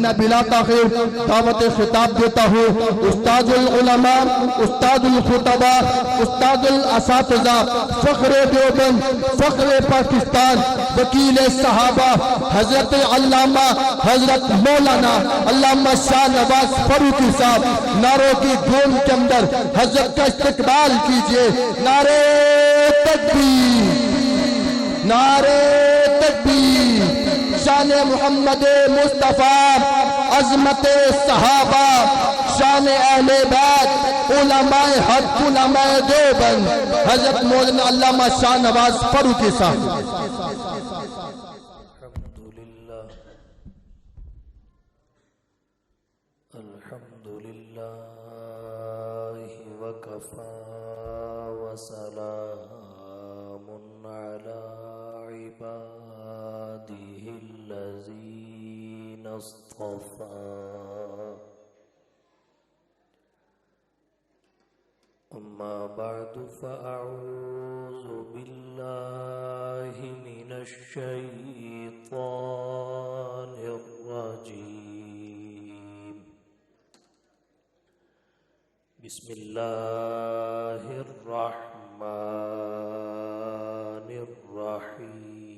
میں بلا تاخیر دعوت خطاب دیتا ہوں استاد العلماء، استاد الخطباء، استاد الاساتذہ، فخر دیوبند، فخر پاکستان، وکیل صحابہ حضرت علامہ حضرت مولانا علامہ شاہ نواز فاروقی صاحب نعروں کی دھوم کے اندر حضرت کا استقبال کیجئے۔ نعرہ تکبیر، نعرہ تکبیر، شان محمد مصطفیٰ، عظمت صحابہ، شان اہل بیت، علماء حق، علماء دیوبند، حضرت مولانا علامہ شاہ نواز فاروقی صاحب۔ الحمدللہ وکفا وسلام علی عبادہ الذین اصطفى اما بعد فاعوذ باللہ من الشیطان الرجیم بسم اللہ الرحمن الرحیم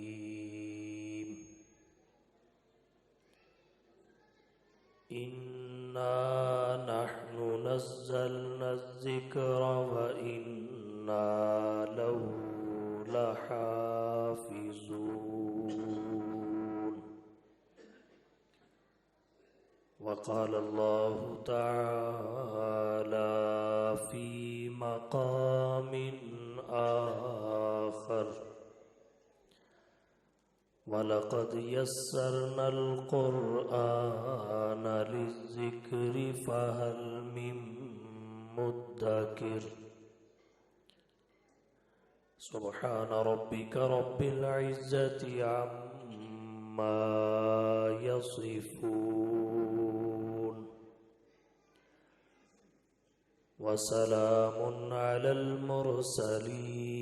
انا نحن نزلنا الذکر وإنا له لحافظون وقال الله تعالى في مقام آخر وَلَقَدْ يَسَّرْنَا الْقُرْآنَ لِلذِّكْرِ فَهَلْ مِن مُدَّكِرٍ سبحان ربك رب العزة عما يصفون وسلام على المرسلين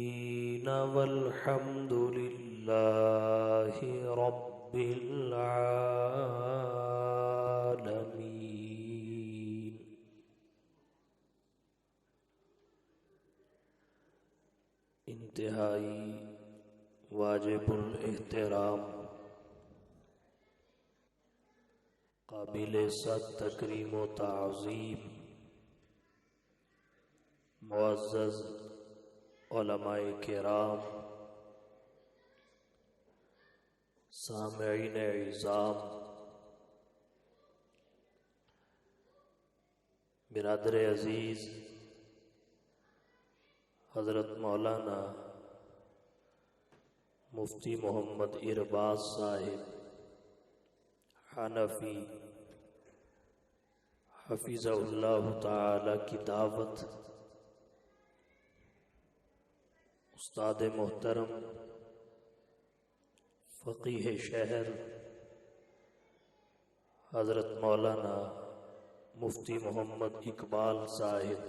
والحمد لله رب العالمين انتہائی واجب الاحترام قابل صد تکریم و تعظیم معزز علماء کرام، سامعین اعظام، برادر عزیز حضرت مولانا مفتی محمد ارباز صاحب حنفی حفظہ اللہ تعالی کی دعوت، استاد محترم فقیہ شہر حضرت مولانا مفتی محمد اقبال صاحب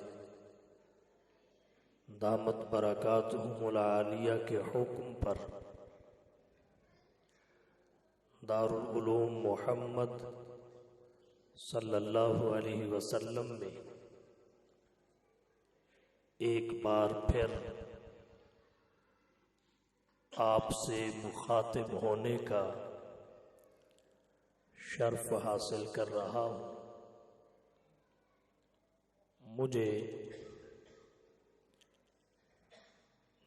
دامت برکاتہم العالیہ کے حکم پر دارالعلوم محمد صلی اللہ علیہ وسلم میں ایک بار پھر آپ سے مخاطب ہونے کا شرف حاصل کر رہا ہوں۔ مجھے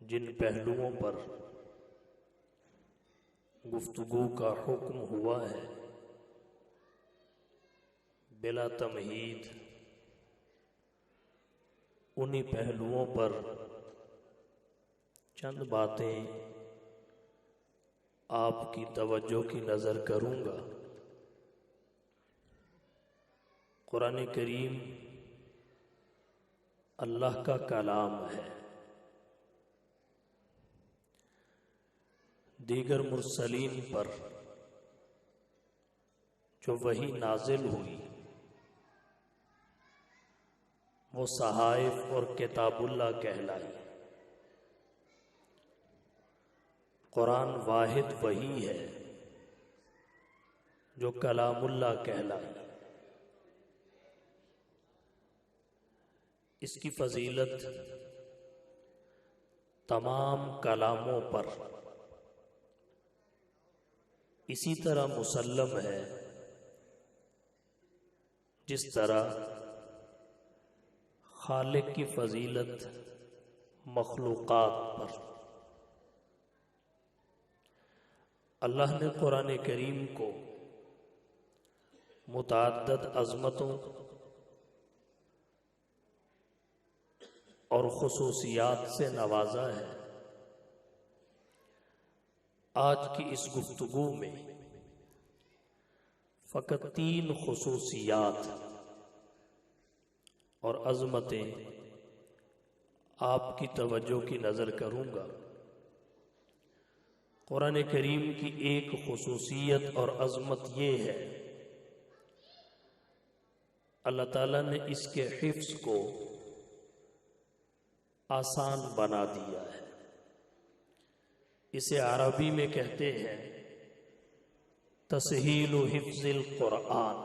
جن پہلوؤں پر گفتگو کا حکم ہوا ہے بلا تمہید انہی پہلوؤں پر چند باتیں آپ کی توجہ کی نظر کروں گا۔ قرآن کریم اللہ کا کلام ہے، دیگر مرسلین پر جو وحی نازل ہوئی وہ صحائف اور کتاب اللہ کہلائی۔ قرآن واحد وحی ہے جو کلام اللہ کہلائے۔ اس کی فضیلت تمام کلاموں پر اسی طرح مسلم ہے جس طرح خالق کی فضیلت مخلوقات پر۔ اللہ نے قرآن کریم کو متعدد عظمتوں اور خصوصیات سے نوازا ہے۔ آج کی اس گفتگو میں فقط 3 خصوصیات اور عظمتیں آپ کی توجہ کی نظر کروں گا۔ قرآن کریم کی ایک خصوصیت اور عظمت یہ ہے، اللہ تعالیٰ نے اس کے حفظ کو آسان بنا دیا ہے۔ اسے عربی میں کہتے ہیں تسہیل حفظ القرآن۔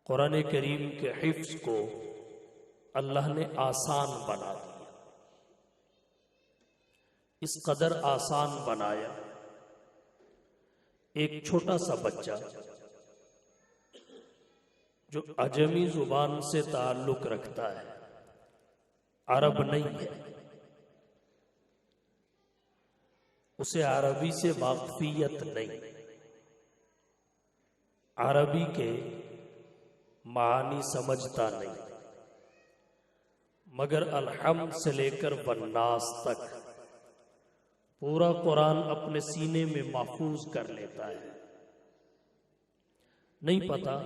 قرآن کریم کے حفظ کو اللہ نے آسان بنا دیا۔ اس قدر آسان بنایا، ایک چھوٹا سا بچہ جو عجمی زبان سے تعلق رکھتا ہے، عرب نہیں ہے، اسے عربی سے واقفیت نہیں، عربی کے معانی سمجھتا نہیں، مگر الحمد سے لے کر والناس تک پورا قرآن اپنے سینے میں محفوظ کر لیتا ہے۔ نہیں پتا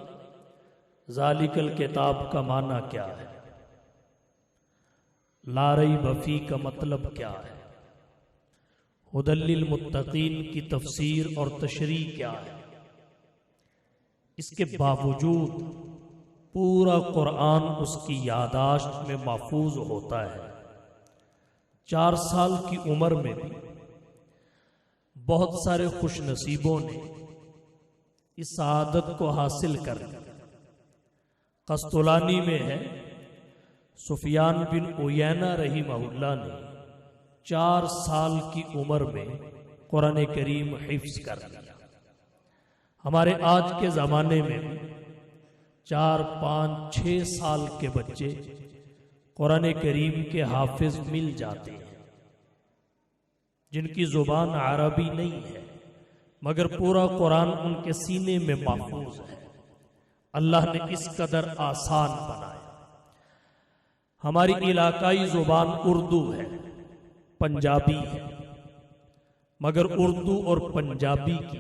ذالک الکتاب کا معنی کیا ہے، لا ریب فیہ کا مطلب کیا ہے، ھدی للمتقین کی تفسیر اور تشریح کیا ہے۔ اس کے باوجود پورا قرآن اس کی یادداشت میں محفوظ ہوتا ہے۔ 4 سال کی عمر میں بھی بہت سارے خوش نصیبوں نے اس سعادت کو حاصل کر لیا۔ قسطلانی میں ہے، سفیان بن عیینہ رحمہ اللہ نے 4 سال کی عمر میں قرآن کریم حفظ کر لیا۔ ہمارے آج کے زمانے میں 4، 5، 6 سال کے بچے قرآن کریم کے حافظ مل جاتے ہیں، جن کی زبان عربی نہیں ہے مگر پورا قرآن ان کے سینے میں محفوظ ہے۔ اللہ نے اس قدر آسان بنایا۔ ہماری علاقائی زبان اردو ہے، پنجابی ہے، مگر اردو اور پنجابی کی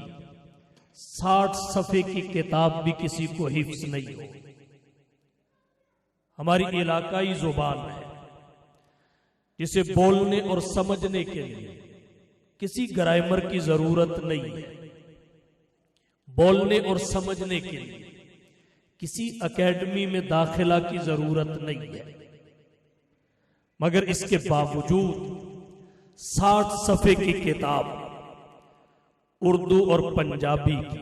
60 صفحے کی کتاب بھی کسی کو حفظ نہیں ہو۔ ہماری علاقائی زبان ہے جسے بولنے اور سمجھنے کے لیے کسی گرامر کی ضرورت نہیں ہے، بولنے اور سمجھنے کے لیے کسی اکیڈمی میں داخلہ کی ضرورت نہیں ہے، مگر اس کے باوجود 60 صفحے کی کتاب اردو اور پنجابی کی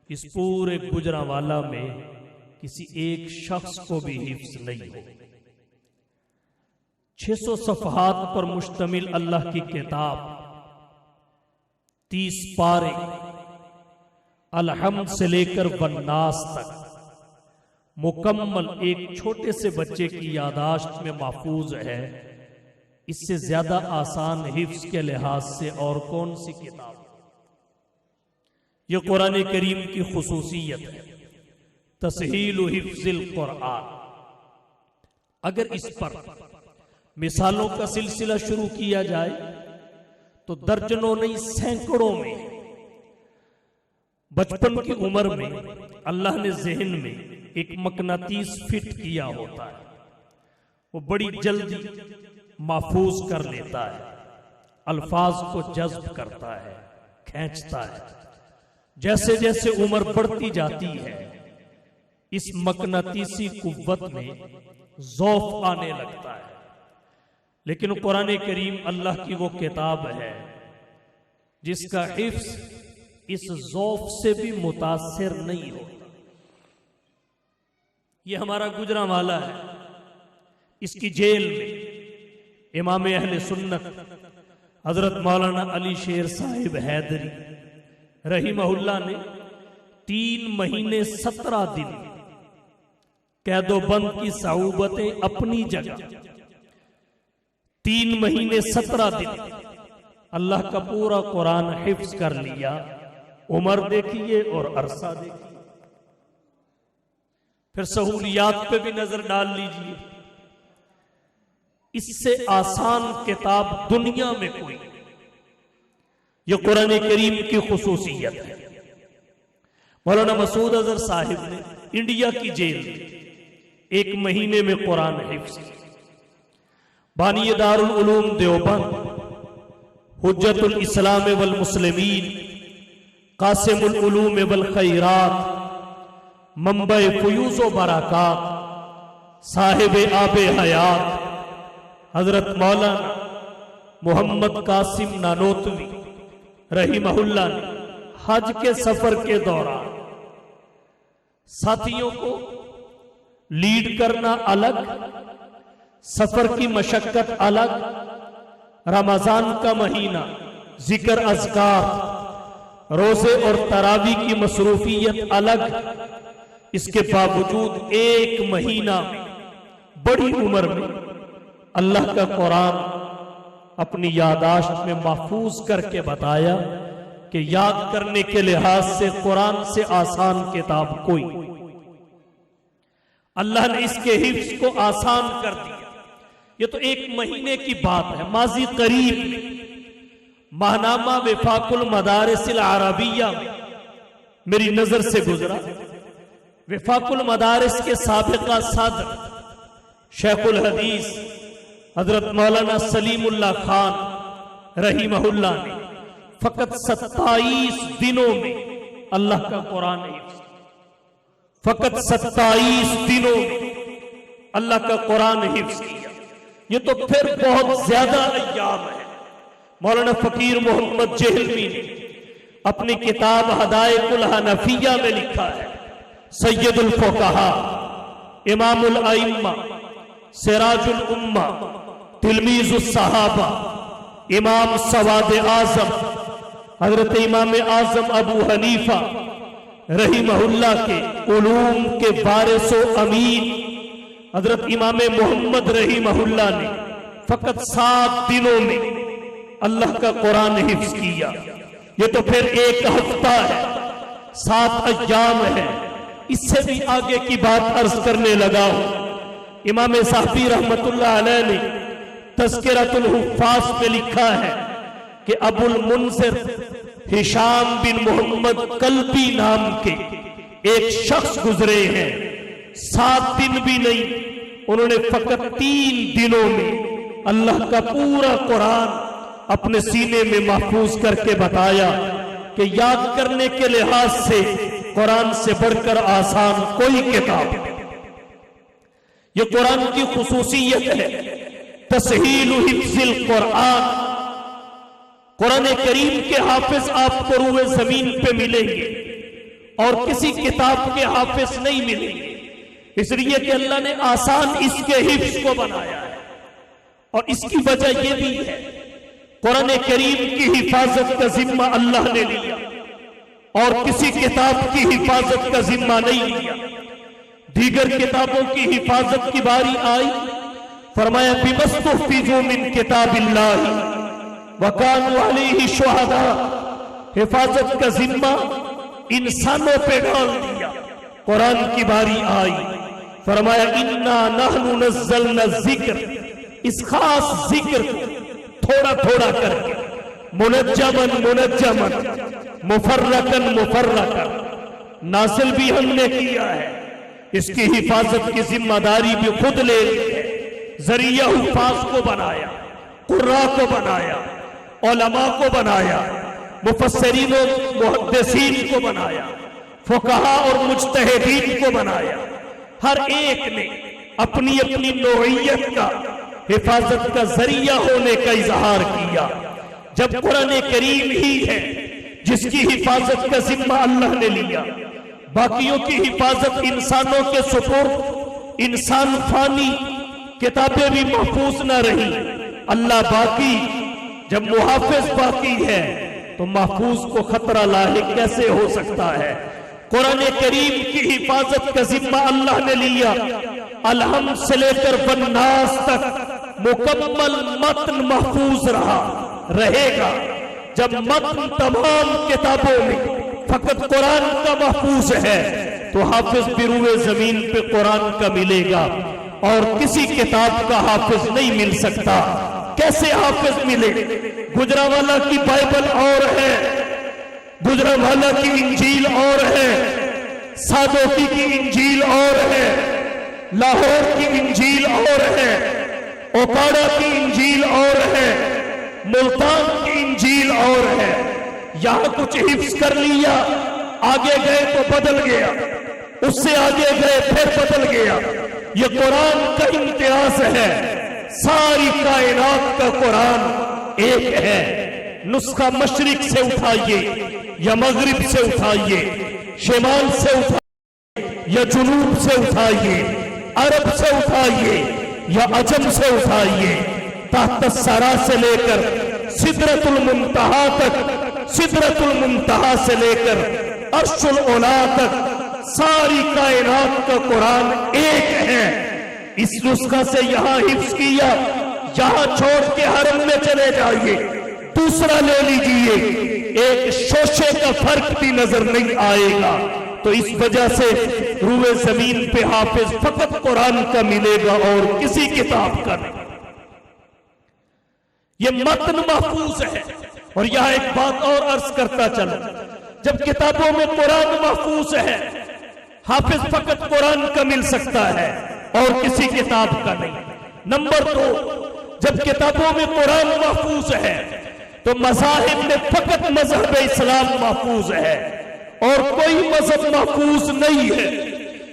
اس پورے گجرانوالہ میں کسی ایک شخص کو بھی حفظ نہیں ہو۔ 600 صفحات پر مشتمل اللہ کی کتاب، 30 پارے، الحمد سے لے کر والناس تک مکمل ایک چھوٹے سے بچے کی یادداشت میں محفوظ ہے۔ اس سے زیادہ آسان حفظ کے لحاظ سے اور کون سی کتاب؟ یہ قرآن کریم کی خصوصیت ہے، تسہیل حفظ القرآن۔ اگر اس پر مثالوں کا سلسلہ شروع کیا جائے تو درجنوں نہیں سینکڑوں میں۔ بچپن کی عمر میں اللہ نے ذہن میں ایک مقناطیس فٹ کیا ہوتا ہے، وہ بڑی جلدی محفوظ کر لیتا ہے، الفاظ کو جذب کرتا ہے، کھینچتا ہے۔ جیسے جیسے عمر بڑھتی جاتی ہے اس مقناطیسی قوت میں ضعف آنے لگتا ہے، لیکن قرآن کریم اللہ کی وہ کتاب ہے جس کا حفظ اس ذوف سے بھی متاثر نہیں ہوتا۔ یہ ہمارا گجرانوالہ ہے، اس کی جیل میں امام اہل سنت حضرت مولانا علی شیر صاحب حیدری رحمہ اللہ نے 3 مہینے 17 دن قید و بند کی صعوبتیں اپنی جگہ، 3 مہینے 17 دن اللہ کا پورا قرآن حفظ کر لیا۔ عمر دیکھیے اور عرصہ دیکھیے، پھر سہولیات پہ بھی نظر ڈال لیجئے۔ اس سے آسان کتاب دنیا میں کوئی نہیں۔ یہ قرآن کریم کی خصوصیت ہے۔ مولانا مسعود اظہر صاحب نے انڈیا کی جیل میں 1 مہینے میں قرآن حفظ کیا۔ بانی دار العلوم دیوبند، حجت الاسلام والمسلمین، قاسم العلوم والخیرات، منبع فیوز و برکات، صاحب آب حیات حضرت مولانا محمد قاسم نانوتوی رحمہ اللہ نے حج کے سفر کے دوران ساتھیوں کو لیڈ کرنا الگ، سفر کی مشقت الگ، رمضان کا مہینہ، ذکر اذکار، روزے اور تراویح کی مصروفیت الگ، اس کے باوجود 1 مہینہ میں بڑی عمر میں اللہ کا قرآن اپنی یادداشت میں محفوظ کر کے بتایا کہ یاد کرنے کے لحاظ سے قرآن سے آسان کتاب کوئی۔ اللہ نے اس کے حفظ کو آسان کر دیا۔ یہ تو 1 مہینے کی بات ہے۔ ماضی قریب میں ماہنامہ وفاق المدارس العربیہ میں میری نظر سے گزرا۔ وفاق المدارس کے سابقہ صدر شیخ الحدیث حضرت مولانا سلیم اللہ خان رحمہ اللہ نے فقط 27 دنوں میں اللہ کا قرآن حفظ کیا۔ فقط 27 دنوں میں اللہ کا قرآن حفظ کیا۔ یہ تو پھر بہت زیادہ ایام ہے۔ مولانا فقیر محمد جہلمی نے اپنی کتاب حدائق الحنفیہ میں لکھا ہے، سید الفقہاء، امام الائمہ، سراج الامہ، تلمیذ الصحابہ، امام سواد اعظم حضرت امام اعظم ابو حنیفہ رحمہ اللہ کے علوم کے وارث و امین حضرت امام محمد رحمہ اللہ نے فقط 7 دنوں میں اللہ کا قرآن حفظ کیا۔ یہ تو پھر 1 ہفتہ ہے، 7 ایام ہے۔ اس سے بھی آگے کی بات عرض کرنے لگا ہوں۔ امام صاحبی رحمت اللہ علیہ نے تذکرۃ الحفاظ میں لکھا ہے کہ ابو المنذر ہشام بن محمد قلبی نام کے ایک شخص گزرے ہیں، 7 دن بھی نہیں، انہوں نے فقط 3 دنوں میں اللہ کا پورا قرآن اپنے سینے میں محفوظ کر کے بتایا کہ یاد کرنے کے لحاظ سے قرآن سے بڑھ کر آسان کوئی کتاب نہیں۔ یہ قرآن کی خصوصیت ہے، تسہیل حفظ القرآن۔ قرآن کریم کے حافظ آپ کو روئے زمین پہ ملیں گے اور کسی کتاب کے حافظ نہیں ملیں گے، اس لیے کہ اللہ نے آسان اس کے حفظ کو بنایا ہے۔ اور اس کی وجہ یہ بھی ہے، قرآن کریم کی حفاظت کا ذمہ اللہ نے لیا اور کسی کتاب کی حفاظت کا ذمہ نہیں لیا۔ دیگر کتابوں کی حفاظت کی باری آئی، فرمایا بِمَسْتُحْفِظُوا مِن کتاب اللہ وَكَانُوا عَلَيْهِ شُهَدَاءَ۔ حفاظت کا ذمہ انسانوں پہ ڈال دیا۔ قرآن کی باری آئی، فرمایا اِنَّا نَحْنُ نَزَّلْنَا الذِّكْرَ، اس خاص ذکر کو تھوڑا تھوڑا کر کے منجمن منجمن مفرقن مفرقن نازل بھی ہم نے کیا ہے، اس کی حفاظت کی ذمہ داری بھی خود لے لی ہے۔ ذریعہ حفاظ کو بنایا، قراء کو بنایا، علماء کو بنایا، مفسرین و محدثین کو بنایا، فقہاء اور مجتہدین کو بنایا۔ ہر ایک نے اپنی اپنی نوعیت کا حفاظت کا ذریعہ ہونے کا اظہار کیا۔ جب قرآن کریم ہی ہے جس کی حفاظت کا ذمہ اللہ نے لیا، باقیوں کی حفاظت انسانوں کے سپرد، انسان فانی، کتابیں بھی محفوظ نہ رہی، اللہ باقی، جب محافظ باقی ہے تو محفوظ کو خطرہ لاحق کیسے ہو سکتا ہے؟ قرآن کریم کی حفاظت کا ذمہ اللہ نے لیا، الحمد سے لے کر والناس تک مکمل متن محفوظ رہے گا۔ جب متن تمام کتابوں میں فقط قرآن کا محفوظ ہے تو حافظ بروئے زمین پہ قرآن کا ملے گا، اور کسی کتاب کا حافظ نہیں مل سکتا۔ کیسے حافظ ملے؟ گجرانوالہ کی بائبل اور ہے، گجرانوالہ کی انجیل اور ہے، سادوکی کی انجیل اور ہے، لاہور کی انجیل اور ہے، اوکاڑا کی انجیل اور ہے، ملتان کی انجیل اور ہے۔ یہاں کچھ حفظ کر لیا، آگے گئے تو بدل گیا، اس سے آگے گئے پھر بدل گیا۔ یہ قرآن کا امتیاز ہے، ساری کائنات کا قرآن ایک ہے۔ نسخہ مشرق سے اٹھائیے یا مغرب سے اٹھائیے، شمال سے اٹھائیے یا جنوب سے اٹھائیے، عرب سے اٹھائیے یا عجم سے اٹھائیے، تحت الثری سے لے کر سدرۃ المنتہا تک، سدرۃ المنتہا سے لے کر عرش العلا تک، ساری کائنات کا قرآن ایک ہے۔ اس نسخہ سے یہاں حفظ کیا، یہاں چھوڑ کے حرم میں چلے جائیے، دوسرا لے لیجئے، ایک شوشے کا فرق بھی نظر نہیں آئے گا۔ تو اس وجہ سے روئے زمین پہ حافظ فقط قرآن کا ملے گا اور کسی کتاب کا نہیں۔ یہ متن محفوظ ہے۔ اور یہاں ایک بات اور عرض کرتا چلا، جب کتابوں میں قرآن محفوظ ہے، حافظ فقط قرآن کا مل سکتا ہے اور کسی کتاب کا نہیں۔ نمبر 2، جب کتابوں میں قرآن محفوظ ہے تو مذاہب میں فقط مذہب اسلام محفوظ ہے اور کوئی مذہب محفوظ نہیں ہے،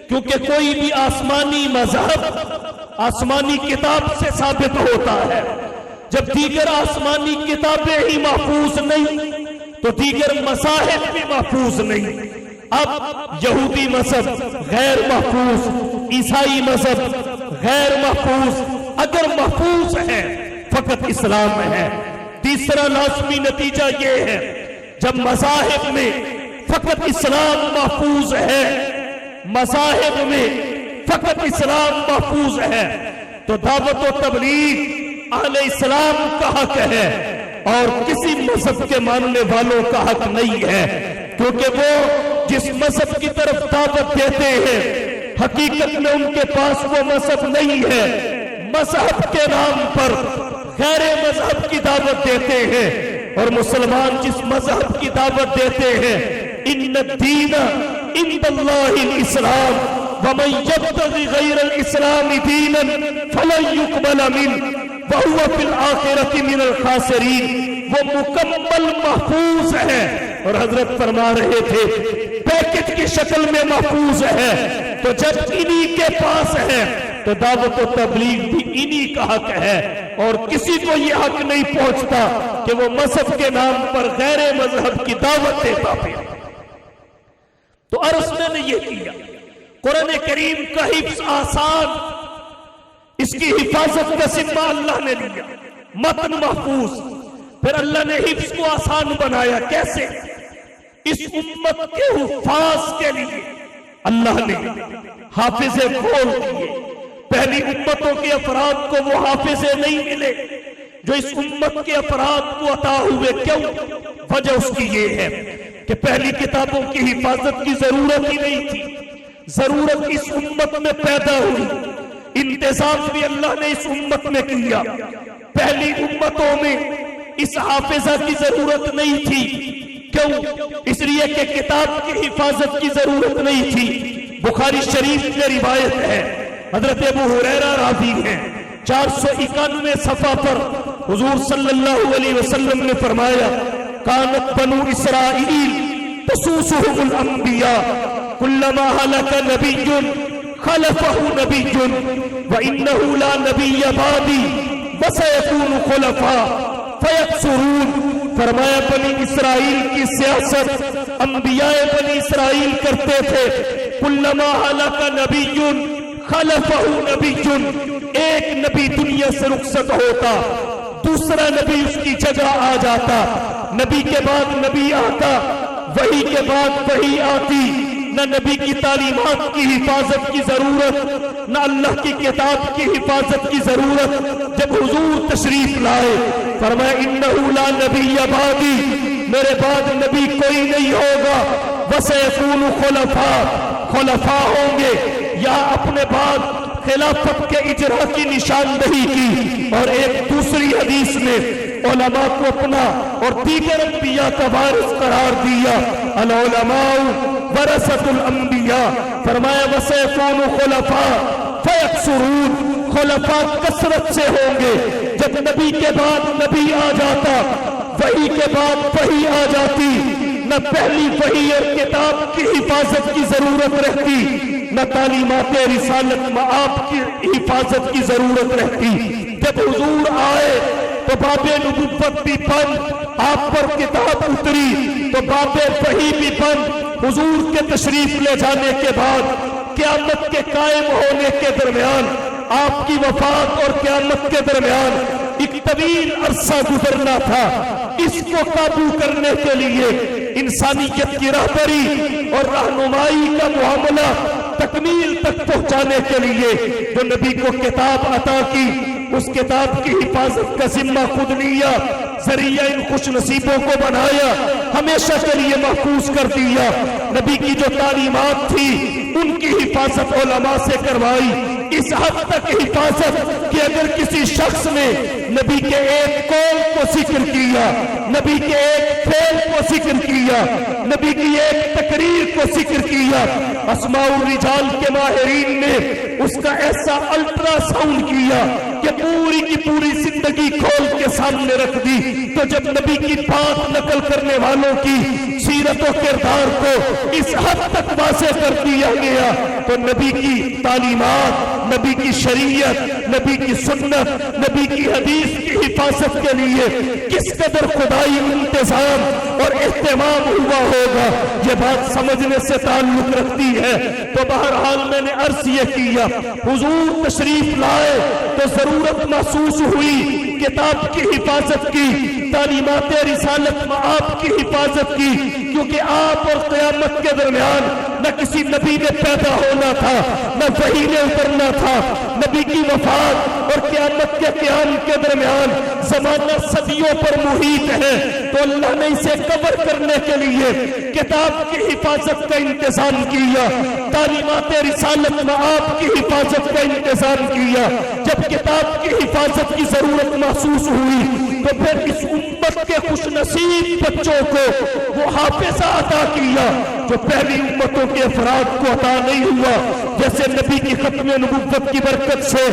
کیونکہ کوئی بھی آسمانی مذہب آسمانی کتاب سے ثابت ہوتا ہے۔ جب دیگر آسمانی کتابیں ہی محفوظ نہیں تو دیگر مذاہب بھی محفوظ نہیں۔ اب یہودی مذہب غیر محفوظ، عیسائی مذہب غیر محفوظ، اگر محفوظ ہے فقط اسلام ہے۔ تیسرا لازمی نتیجہ یہ ہے، جب مذاہب میں فقط اسلام محفوظ ہے، مذاہب میں فقط اسلام محفوظ ہے، تو دعوت و تبلیغ اہل اسلام کا حق ہے اور کسی مذہب کے ماننے والوں کا حق نہیں ہے، کیونکہ وہ جس مذہب کی طرف دعوت دیتے ہیں حقیقت میں ان کے پاس وہ مذہب نہیں ہے، مذہب کے نام پر غیر مذہب کی دعوت دیتے ہیں، اور مسلمان جس مذہب کی دعوت دیتے ہیں، ان الدین عند اللہ الاسلام ومن یبتغی غیر الاسلام دینا فلن یقبل منہ وہو فی الآخرۃ من الخاسرین، وہ مکمل محفوظ ہے۔ اور حضرت فرما رہے تھے پیکٹ کی شکل میں محفوظ ہے، تو جب انہی کے پاس ہے تو دعوت و تبلیغ بھی انہی کا حق ہے، اور کسی کو یہ حق نہیں پہنچتا کہ وہ مذہب کے نام پر غیر مذہب کی دعوت دیتا پھر۔ تو عرض میں نے یہ کیا، قرآن کریم کا حفظ آسان، اس کی حفاظت کا ذمہ اللہ نے لیا، متن محفوظ، پھر اللہ نے حفظ کو آسان بنایا۔ کیسے؟ اس امت کے حفاظ کے لیے اللہ نے حافظ کھول دیے۔ پہلی امتوں کے افراد کو وہ حافظ نہیں ملے جو اس امت کے افراد کو عطا ہوئے۔ کیوں؟ وجہ اس کی یہ ہے کہ پہلی کتابوں کی حفاظت کی ضرورت ہی نہیں تھی، ضرورت اس امت میں پیدا ہوئی، انتظام بھی اللہ نے اس امت میں کیا۔ پہلی امتوں میں اس حافظہ کی ضرورت نہیں تھی، کیوں؟ اس لیے کہ کتاب کی حفاظت کی ضرورت نہیں تھی۔ بخاری شریف میں روایت ہے، حضرت ابو ہریرہ راوی ہیں، 491 صفحہ پر حضور صلی اللہ علیہ وسلم نے فرمایا، کانت بنو اسرائیل تسوسهم الانبیاء کلما ہلک نبی خلفہ نبی وانہ لا نبی بعدی وسیکون خلفاء فیکثرون فرمایا بنی اسرائیل کی سیاست انبیاء بنی اسرائیل کرتے تھے، کلما ہلک نبی خلفہ نبی، ایک نبی دنیا سے رخصت ہوتا دوسرا نبی اس کی جگہ آ جاتا، نبی کے بعد نبی آتا، وحی کے بعد وحی آتی، نہ نبی کی تعلیمات کی حفاظت کی ضرورت، نہ اللہ کی کتاب کی حفاظت کی ضرورت۔ جب حضور تشریف لائے فرمایا انہ لا نبی بعدی، میرے بعد نبی کوئی نہیں ہوگا، وسیکون خلفاء، خلفاء ہوں گے، یا اپنے بعد خلافت کے اجرا کی نشاندہی کی۔ اور ایک دوسری حدیث میں علماء کو اپنا اور دیگر انبیاء کا وارث قرار دیا، العلماء ورثۃ الانبیاء، فرمایا وسیکون خلفاء فیکثرون، خلفاء کثرت سے ہوں گے۔ جب نبی کے بعد نبی آ جاتا، وحی کے بعد وحی آ جاتی، نہ پہلی وحی اور کتاب کی حفاظت کی ضرورت رہتی، نہ تعلیمات رسالت معاب کی حفاظت کی ضرورت رہتی۔ جب حضور آئے تو باب نبوت بھی بند، آپ پر کتاب اتری تو باب وحی بھی بند۔ حضور کے تشریف لے جانے کے بعد قیامت کے قائم ہونے کے درمیان، آپ کی وفات اور قیامت کے درمیان ایک طویل عرصہ گزرنا تھا۔ اس کو قابو کرنے کے لیے انسانیت کی رہبری اور رہنمائی کا معاملہ تکمیل تک پہنچانے کے لیے جو نبی کو کتاب عطا کی، اس کتاب کی حفاظت کا ذمہ خود لیا، ذریعہ ان خوش نصیبوں کو بنایا، ہمیشہ کے لیے محفوظ کر دیا۔ نبی کی جو تعلیمات تھی ان کی حفاظت علماء سے کروائی، اس حد تک حفاظت کہ اگر کسی شخص نے نبی کے ایک قول کو ذکر کیا، نبی کے ایک فعل کو ذکر کیا، نبی کی ایک تقریر کو ذکر کیا، اسماء الرجال کے ماہرین نے اس کا ایسا الٹرا ساؤنڈ کیا کہ پوری کی پوری زندگی کھول کے سامنے رکھ دی۔ تو جب نبی کی بات نقل کرنے والوں کی سیرت و کردار کو اس حد تک واضح کر دیا گیا تو نبی کی تعلیمات، نبی کی شریعت، نبی کی سنت، نبی کی حدیث کی حفاظت کے لیے کس قدر خدائی انتظام اور اہتمام ہوا ہوگا، یہ بات سمجھنے سے تعلق رکھتی ہے۔ تو بہرحال میں نے عرض یہ کیا، حضور تشریف لائے تو ضرورت محسوس ہوئی کتاب کی حفاظت کی، تعلیمات رسالت معاب کی حفاظت کی، کیونکہ آپ اور قیامت کے درمیان نہ کسی نبی نے پیدا ہونا تھا، نہ وحی نے اترنا تھا۔ نبی کی وفات اور قیامت کے قیام کے درمیان زمانہ صدیوں پر محیط ہے، تو اللہ نے اسے کور کرنے کے لیے کتاب کی حفاظت کا انتظام کیا، تعلیمات رسالت معاب کی حفاظت کا انتظام کیا۔ جب کتاب کی حفاظت کی ضرورت محسوس ہوئی تو پھر اس امت کے خوش نصیب بچوں کو وہ حافظہ عطا کیا جو پہلی امتوں کے افراد کو عطا نہیں ہوا۔ جیسے نبی کی ختم نبوت کی برکت سے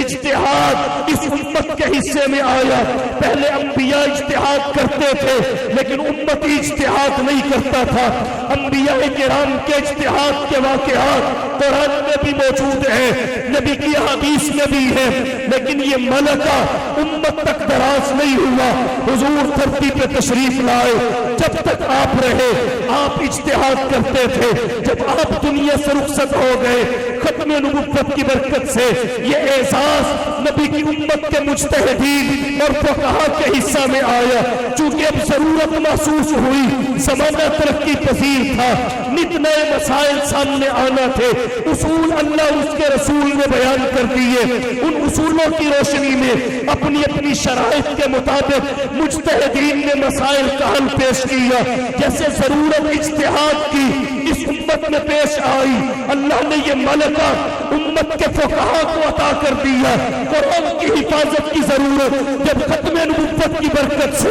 اجتہاد اس امت کے حصے میں آیا۔ پہلے انبیاء اجتہاد کرتے تھے لیکن امتی اجتہاد نہیں کرتا تھا۔ انبیاء کرام کے اجتہاد کے واقعات قرآن میں بھی موجود ہیں، نبی کی حدیث میں بھی ہے، لیکن یہ ملکہ امت تک دراز نہیں ہوا۔ حضور دھرتی پہ تشریف لائے، جب تک آپ رہے آپ اجتہاد کرتے تھے، جب آپ دنیا سے رخصت ہو گئے ختم نبوت کی برکت سے یہ اعزاز نبی کی امت کے مجتہدین اور فقہا کے حصہ میں آیا۔ چونکہ اب ضرورت محسوس ہوئی، زمانہ ترقی پذیر تھا، نت نئے مسائل سامنے آنا تھے، اصول اللہ اس کے رسول نے بیان کر دیے، ان اصولوں کی روشنی میں اپنی اپنی شرائط کے مطابق مجتہدین نے مسائل کا حل پیش کیا۔ جیسے ضرورت اجتہاد کی اس امت میں پیش آئی، اللہ نے یہ ملکہ امت کے فقہا کو عطا کر دیا۔ قرآن کی حفاظت کی ضرورت جب ختم نبوت کی برکت سے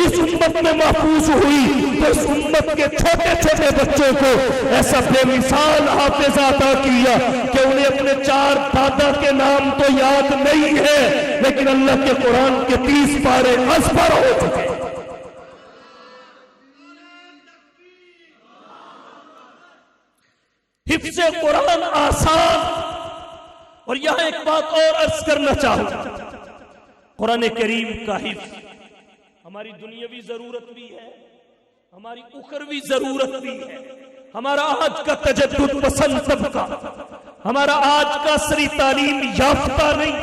اس امت میں محفوظ ہوئی تو اس امت کے چھوٹے چھوٹے بچوں کو ایسا بے مثال حافظہ عطا کیا کہ انہیں اپنے 4 دادا کے نام تو یاد نہیں ہے لیکن اللہ کے قرآن کے 30 پارے ازبر ہو چکے۔ حفظ قرآن آسان۔ اور یہاں ایک بات اور عرض کرنا چاہوں، قرآن کریم کا حفظ ہماری دنیاوی ضرورت بھی ہے، ہماری اخروی ضرورت بھی ہے۔ ہمارا آج کا تجدد پسند طبقہ، ہمارا آج کا عصری تعلیم یافتہ نہیں،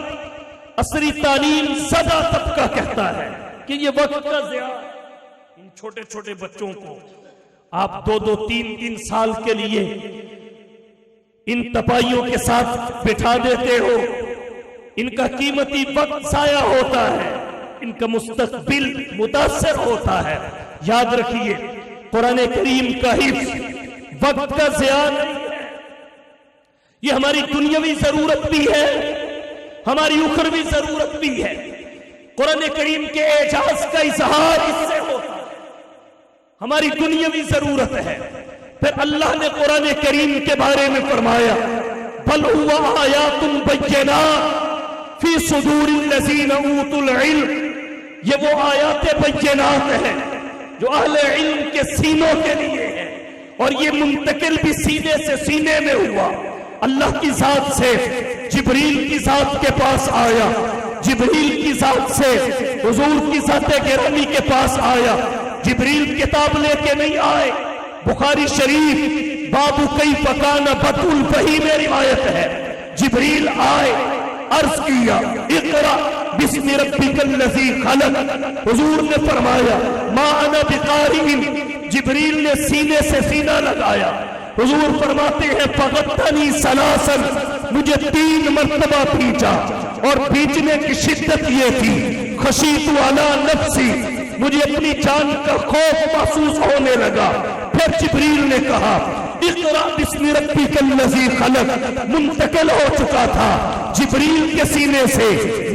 عصری تعلیم زدہ طبقہ کہتا ہے کہ یہ وقت کا ضیاع ہے۔ ان چھوٹے چھوٹے بچوں کو آپ 2-3 سال کے لیے ان تپائیوں کے ساتھ بٹھا دیتے ہو، ان کا قیمتی وقت ضائع ہوتا ہے، ان کا مستقبل متاثر ہوتا ہے۔ یاد رکھیے، قرآن کریم کا حفظ وقت کا ضیاع نہیں ہے، یہ ہماری دنیاوی ضرورت بھی ہے، ہماری اخروی ضرورت بھی ہے۔ قرآن کریم کے اعجاز کا اظہار اس سے ہوتا ہے، ہماری دنیاوی ضرورت ہے۔ پھر اللہ نے قرآن کریم کے بارے میں فرمایا بل هو آیات بینات فی صدور الذین اوتوا العلم، یہ وہ آیات بینات ہیں جو اہل علم کے سینوں کے لیے ہے، اور یہ منتقل بھی سینے سے سینے میں ہوا۔ اللہ کی ذات سے جبریل کی ذات کے پاس آیا، جبریل کی ذات سے حضور کی ذات گرامی کے پاس آیا۔ جبریل کتاب لے کے نہیں آئے، بخاری شریف باب کیف کان بدء الوحی میں روایت ہے، جبریل آئے، عرض کیا اقرأ بسم ربک الذی خلق، حضور نے فرمایا ما انا بقارئ، جبریل نے سینے سے سینہ لگایا۔ حضور فرماتے ہیں فغطنی ثلاثا، مجھے 3 مرتبہ بھیجا، اور بھیجنے کی شدت یہ تھی خشیت علی نفسی، مجھے اپنی جان کا خوف محسوس ہونے لگا۔ پھر جبریل نے کہا اقرأ بسم ربک الذی خلق، منتقل ہو چکا تھا جبریل کے سینے سے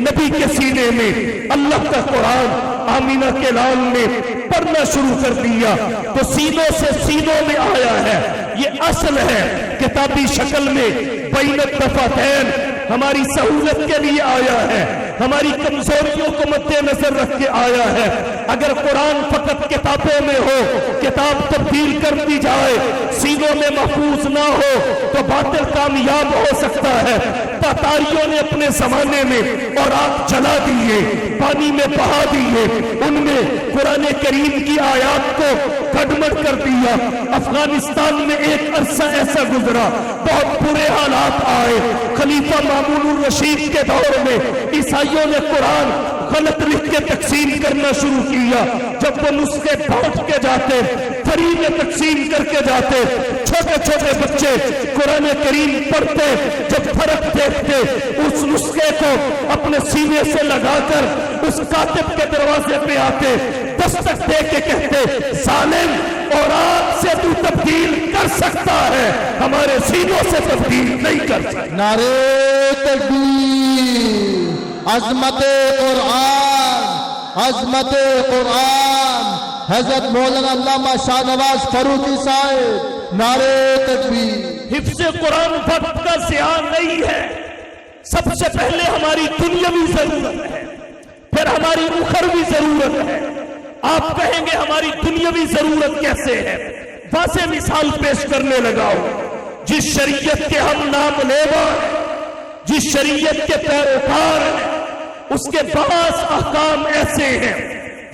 نبی کے سینے میں اللہ کا قرآن۔ آمینہ کے لال نے پڑھنا شروع کر دیا تو سینوں سے سینوں میں آیا ہے، یہ اصل ہے، کتابی شکل میں بین الدفتین ہماری سہولت کے لیے آیا ہے، ہماری کمزوریوں کو مد نظر رکھ کے آیا ہے۔ اگر قرآن فقط کتابوں میں ہو، کتاب تبدیل کر دی جائے، سینوں میں محفوظ نہ ہو تو باطل کامیاب ہو سکتا ہے۔ تاتاریوں نے اپنے زمانے میں اور آگ جلا دیے، پانی میں بہا دیے، ان میں قرآن کریم کی آیات کو گڈمڈ کر دیا۔ افغانستان میں ایک عرصہ ایسا گزرا، بہت برے حالات آئے۔ خلیفہ مامون الرشید کے دور میں عیسائیوں نے قرآن غلط لکھ کے تقسیم کرنا شروع کیا۔ جب وہ نسخے پہنچ کے جاتے، فری میں تقسیم کر کے جاتے، چھوٹے چھوٹے بچے قرآن کریم پڑھتے، جب فرق دیکھتے اس نسخے کو اپنے سینے سے لگا کر اس کاتب کے دروازے پہ آتے، دستک دے کے کہتے ظالم اور آگ سے تو تبدیل کر سکتا ہے، ہمارے سینوں سے تبدیل نہیں کر سکتا۔ نعرہ تکبیر، عظمت قرآن، عظمت قرآن، حضرت مولانا علامہ شاہ نواز فاروقی صاحب، نعرہ تکبیر۔ حفظ قرآن وقت کا ضیاع نہیں ہے، سب سے پہلے ہماری دنیاوی ضرورت ہے، پھر ہماری اخروی ضرورت ہے۔ آپ کہیں گے ہماری دنیاوی ضرورت کیسے ہے؟ واضح مثال پیش کرنے لگاؤ۔ جس شریعت کے ہم نام لیوا ہیں، جس شریعت کے پیروکار ہیں، اس کے بعض احکام ایسے ہیں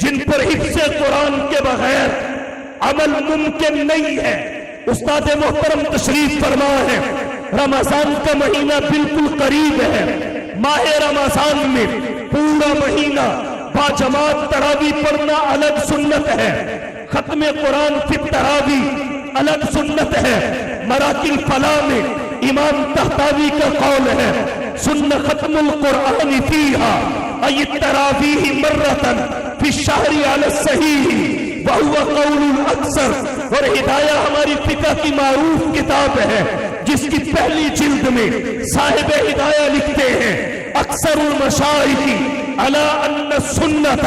جن پر حفظ قرآن کے بغیر عمل ممکن نہیں ہے۔ استاد محترم تشریف فرما ہے، رمضان کا مہینہ بالکل قریب ہے۔ ماہ رمضان میں پورا مہینہ باجماعت تراویح پڑھنا الگ سنت ہے، ختم قرآن فی تراویح الگ سنت ہے۔ مراکل فلاح میں امام طحطاوی کا قول ہے سن ختم القرآن فیہا ای التراویح مرتن فی الشہر علی الصحیح وہو قول الاکثر۔ اور ہدایہ ہماری فقہ کی معروف کتاب ہے جس کی پہلی جلد میں صاحب ہدایہ لکھتے ہیں اکثر المشائخ علی ان السنت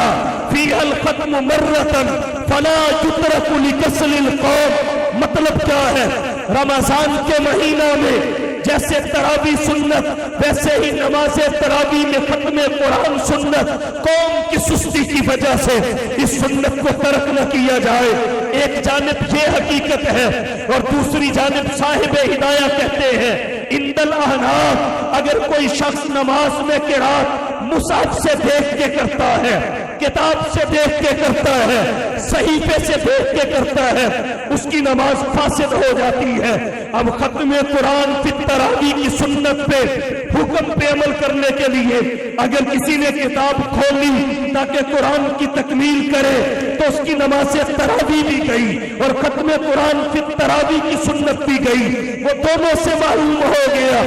فیہا الختم مرتن فلا یترک لکسل القوم۔ مطلب کیا ہے؟ رمضان کے مہینہ میں جیسے تراویح سنت، ویسے ہی نماز تراویح میں ختم قرآن سنت۔ قوم کی سستی کی وجہ سے اس سنت کو ترک نہ کیا جائے۔ ایک جانب یہ حقیقت ہے اور دوسری جانب صاحب ہدایہ کہتے ہیں عند الاحناف اگر کوئی شخص نماز میں قرات مصحف سے دیکھ کے کرتا ہے، کتاب سے دیکھ کے کرتا ہے، صحیفے سے دیکھ کے کرتا ہے، اس کی نماز فاسد ہو جاتی ہے۔ اب ختم قرآن فی التراویح کی سنت پہ، حکم پہ عمل کرنے کے لیے اگر کسی نے کتاب کھولی تاکہ قرآن کی تکمیل کرے تو اس کی نماز تراویح بھی گئی اور ختم قرآن فی التراویح کی سنت بھی گئی۔ وہ دونوں سے معلوم ہو گیا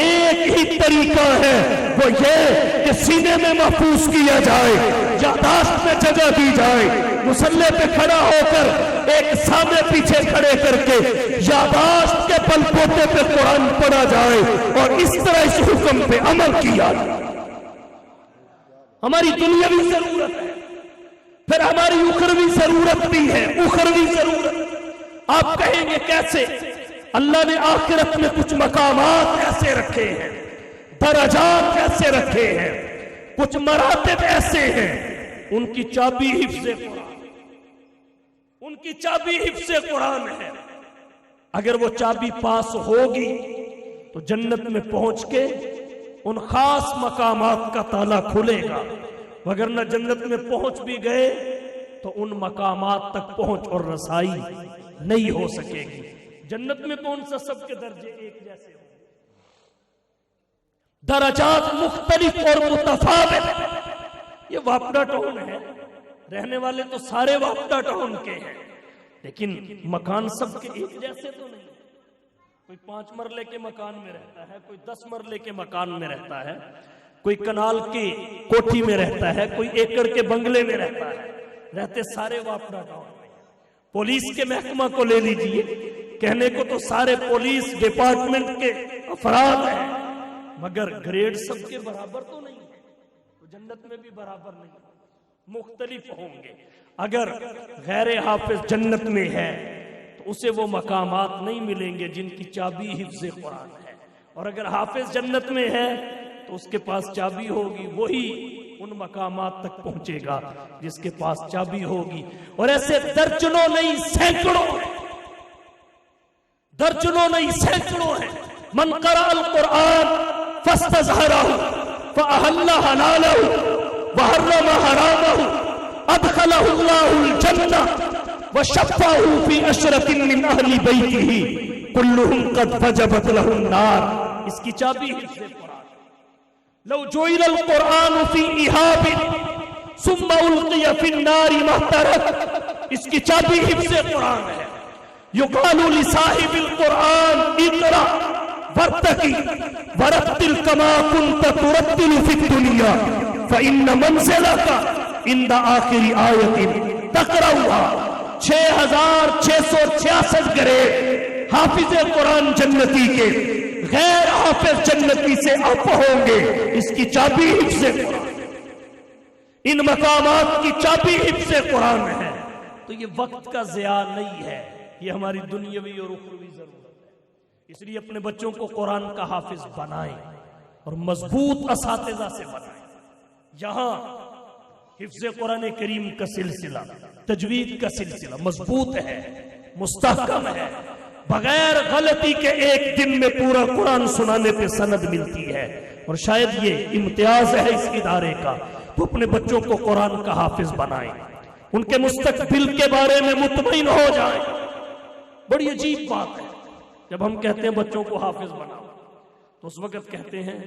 ایک ہی طریقہ ہے، وہ یہ کہ سینے میں محفوظ کیا جائے، یادداشت میں جگہ دی جائے، مصلی پہ کھڑا ہو کر ایک سامنے پیچھے کھڑے کر کے یادداشت کے پل پوتے پہ قرآن پڑھا جائے اور اس طرح اس حکم پہ عمل کیا جائے۔ ہماری دنیاوی ضرورت ہے، پھر ہماری اخروی ضرورت بھی ہے۔ اخروی ضرورت آپ کہیں گے کیسے؟ اللہ نے آخرت میں کچھ مقامات ایسے رکھے ہیں، درجات ایسے رکھے ہیں، کچھ مراتب ایسے ہیں، ان کی چابی حفظ قرآن، ان کی چابی حفظ قرآن ہے۔ اگر وہ چابی پاس ہوگی تو جنت میں پہنچ کے ان خاص مقامات کا تالا کھلے گا، وگرنہ جنت میں پہنچ بھی گئے تو ان مقامات تک پہنچ اور رسائی نہیں ہو سکے گی۔ جنت میں کون سا سب کے درجے ایک جیسے ہوں؟ درجات مختلف اور متفاوت۔ یہ واپڈا ٹاؤن ہے، رہنے والے تو سارے واپڈا ٹاؤن کے ہیں، لیکن مکان سب کے ایک جیسے تو نہیں۔ کوئی 5 مرلے کے مکان میں رہتا ہے، کوئی 10 مرلے کے مکان میں رہتا ہے، کوئی کنال کی کوٹھی میں رہتا ہے، کوئی ایکڑ کے بنگلے میں رہتا ہے، رہتے سارے واپڈا ٹاؤن میں۔ پولیس کے محکمہ کو لے لیجئے، کہنے کو تو سارے پولیس ڈپارٹمنٹ کے افراد ہیں، مگر گریڈ سب کے برابر تو نہیں ہے، تو جنت میں بھی برابر نہیں، مختلف ہوں گے۔ اگر غیر حافظ جنت میں ہے تو اسے وہ مقامات نہیں ملیں گے جن کی چابی حفظ قرآن ہے، اور اگر حافظ جنت میں ہے تو اس کے پاس چابی ہوگی، وہی ان مقامات تک پہنچے گا جس کے پاس چابی ہوگی۔ اور ایسے درجنوں نہیں سینکڑوں ہیں، درجنوں نہیں سینکڑوں ہیں۔ من قرأ القرآن فاستظہرہ فأحل حلالہ وحرم حرامہ ادخلہ اللہ الجنہ وشفعہ فی عشرۃ من اہل بیتہ کلہم قد وجبت لہ النار۔ اس کی چابی حفظ قرآن۔ لو جعل القرآن فی اہاب ثم القی فی النار ما احترق، اس کی چابی حفظ قرآن ہے۔ یقال لصاحب القرآن اقرأ وارتقی ورتل کما کنت ترتل فی الدنیا فإن منزلک عند آخر آیت تقرأها۔ 6666 گریڈ حافظ قرآن جنتی کے غیر حافظ جنتی سے اپ ہوں گے۔ اس کی چابی حفظ قرآن، ان مقامات کی چابی حفظ قرآن ہے۔ تو یہ وقت کا ضیاع نہیں ہے، یہ ہماری دنیاوی اور اخروی ضرورت ہے۔ اس لیے اپنے بچوں کو قرآن کا حافظ بنائیں اور مضبوط اساتذہ سے بنائیں۔ یہاں حفظ قرآن کریم کا سلسلہ، تجوید کا سلسلہ مضبوط ہے، مستحکم ہے، بغیر غلطی کے ایک دن میں پورا قرآن سنانے پہ سند ملتی ہے، اور شاید یہ امتیاز ہے اس ادارے کا۔ تو اپنے بچوں کو قرآن کا حافظ بنائیں، ان کے مستقبل کے بارے میں مطمئن ہو جائیں۔ بڑی عجیب بات ہے جب ہم کہتے ہیں بچوں کو حافظ بناؤ تو اس وقت کہتے ہیں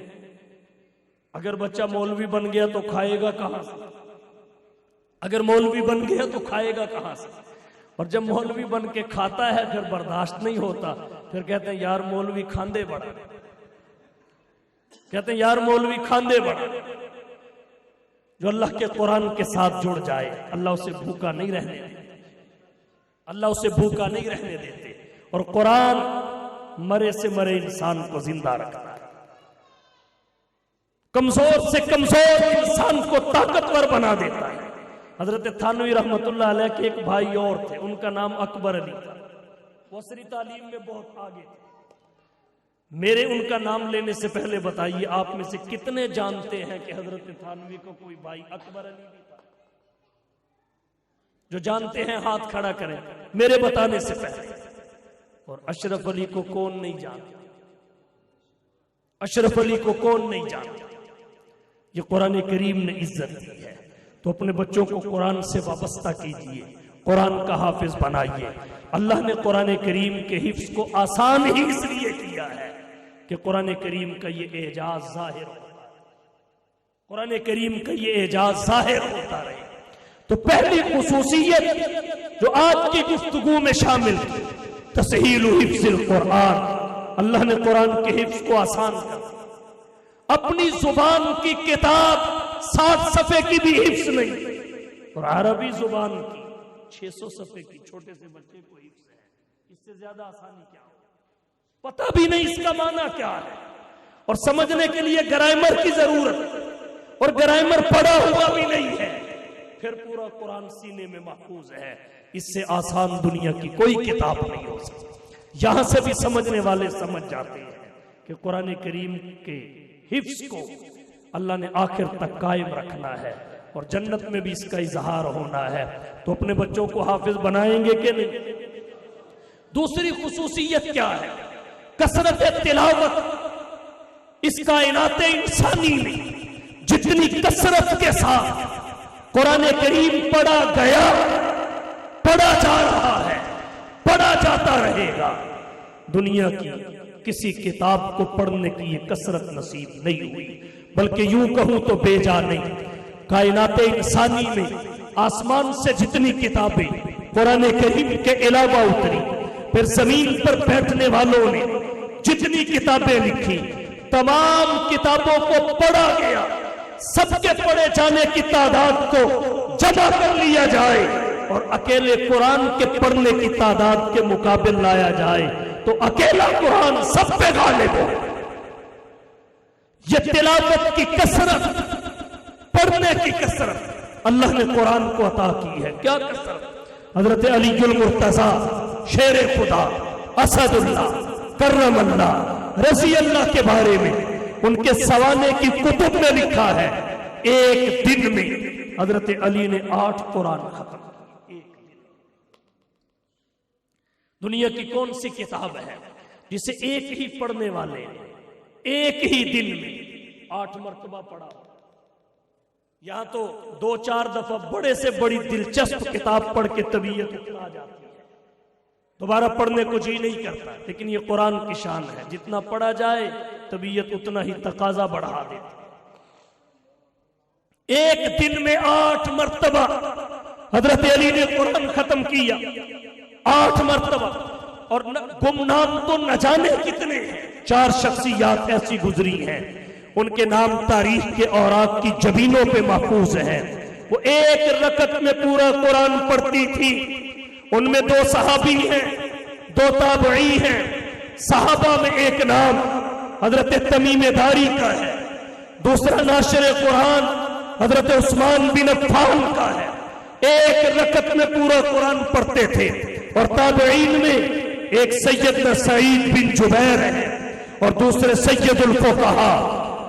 اگر بچہ مولوی بن گیا تو کھائے گا کہاں سے، اگر مولوی بن گیا تو کھائے گا کہاں سے، اور جب مولوی بن کے کھاتا ہے پھر برداشت نہیں ہوتا، پھر کہتے ہیں یار مولوی کھاندے بڑا، کہتے ہیں یار مولوی کھاندے بڑا۔ جو اللہ کے قرآن کے ساتھ جڑ جائے اللہ اسے بھوکا نہیں رہنے دیتے، اللہ اسے بھوکا نہیں رہنے دیتے، اور قرآن مرے سے مرے انسان کو زندہ رکھتا ہے، کمزور سے کمزور انسان کو طاقتور بنا دیتا ہے۔ حضرت تھانوی رحمت اللہ علیہ کے ایک بھائی اور تھے، ان کا نام اکبر علی تھا، وہ عصری تعلیم میں بہت آگے تھے۔ میرے ان کا نام لینے سے پہلے بتائیے آپ میں سے کتنے جانتے ہیں کہ حضرت تھانوی کو کوئی بھائی اکبر علی بھی تھا؟ جو جانتے ہیں ہاتھ کھڑا کریں میرے بتانے سے پہلے۔ اور اشرف علی کو کون نہیں جانتا؟ اشرف علی کو کون نہیں جانتا؟ یہ قرآن کریم نے عزت دی ہے۔ تو اپنے بچوں کو قرآن سے وابستہ کیجئے، قرآن کا حافظ بنائیے۔ اللہ نے قرآن کریم کے حفظ کو آسان ہی اس لیے کیا ہے کہ قرآن کریم کا یہ اعجاز ظاہر ہوتا ہے، قرآن کریم کا یہ اعجاز ظاہر ہوتا رہے۔ تو پہلی خصوصیت جو آج کی گفتگو میں شامل ہے، تسہیل حفظ القرآن، اللہ نے قرآن کے حفظ کو آسان کر دیا۔ اپنی زبان کی کتاب 7 صفحے کی بھی حفظ نہیں، اور عربی زبان کی 600 صفحے کی چھوٹے سے بچے کو حفظ ہے، اس سے زیادہ آسانی کیا ہو؟ پتہ بھی نہیں اس کا معنی کیا ہے، اور سمجھنے کے لیے گرامر کی ضرورت، اور گرامر پڑھا ہوا بھی نہیں ہے، پھر پورا قرآن سینے میں محفوظ ہے۔ اس سے آسان دنیا کی کوئی کتاب نہیں ہو سکتی۔ یہاں سے بھی سمجھنے والے سمجھ جاتے ہیں کہ قرآن کریم کے حفظ کو اللہ نے آخر تک قائم رکھنا ہے، اور جنت میں بھی اس کا اظہار ہونا ہے۔ تو اپنے بچوں کو حافظ بنائیں گے کہ نہیں؟ دوسری خصوصیت کیا ہے؟ کثرت تلاوت۔ اس کائنات انسانی میں جتنی کثرت کے ساتھ قرآن کریم پڑھا گیا، پڑھا جا رہا ہے، پڑھا جاتا رہے گا، دنیا کی کسی کتاب کو پڑھنے کی یہ کثرت نصیب نہیں ہوئی، بلکہ یوں کہوں تو بے جا نہیں۔ کائنات انسانی میں آسمان سے جتنی کتابیں قرآن کریم کے علاوہ اتری، پھر زمین پر بیٹھنے والوں نے جتنی کتابیں لکھی، تمام کتابوں کو پڑھا گیا۔ سب کے پڑھے جانے کی تعداد کو جمع کر لیا جائے اور اکیلے قرآن کے پڑھنے کی تعداد کے مقابل لایا جائے تو اکیلا قرآن سب پہ غالب ہو۔ یہ تلاوت کی کثرت، پڑھنے کی کثرت اللہ نے قرآن کو عطا کی ہے۔ کیا کثرت؟ حضرت علی المرتضیٰ شیر خدا اسد اللہ کرم اللہ رضی اللہ کے بارے میں ان کے سوانے کی کتب میں لکھا ہے، ایک دن میں حضرت علی نے 8 قرآن ختم کیے، ایک دن۔ دنیا کی کون سی کتاب ہے جسے ایک ہی پڑھنے والے ایک ہی دن میں 8 مرتبہ پڑھا؟ یہاں تو 2-4 دفعہ بڑے سے بڑی دلچسپ کتاب پڑھ کے طبیعت اٹھا جاتی ہے، دوبارہ پڑھنے کو جی نہیں کرتا، لیکن یہ قرآن کی شان ہے، جتنا پڑھا جائے طبیعت اتنا ہی تقاضا بڑھا دیتی۔ ایک دن میں 8 مرتبہ حضرت علی نے قرآن ختم کیا، 8 مرتبہ، اور گمنام تو نہ جانے کتنے ہیں۔ 4 شخصیات ایسی گزری ہیں، ان کے نام تاریخ کے اوراق کی جبینوں پہ محفوظ ہیں۔ وہ ایک رکعت میں پورا قرآن پڑھتی تھی۔ ان میں 2 صحابی ہیں، 2 تابعی ہیں۔ صحابہ میں ایک نام حضرت تمیم داری کا ہے، دوسرا ناشر قرآن حضرت عثمان بن عفان کا ہے۔ ایک رکعت میں پورا قرآن پڑھتے تھے۔ اور تابعین میں ایک سیدنا سعید بن جبیر ہے، اور دوسرے سید الفقہا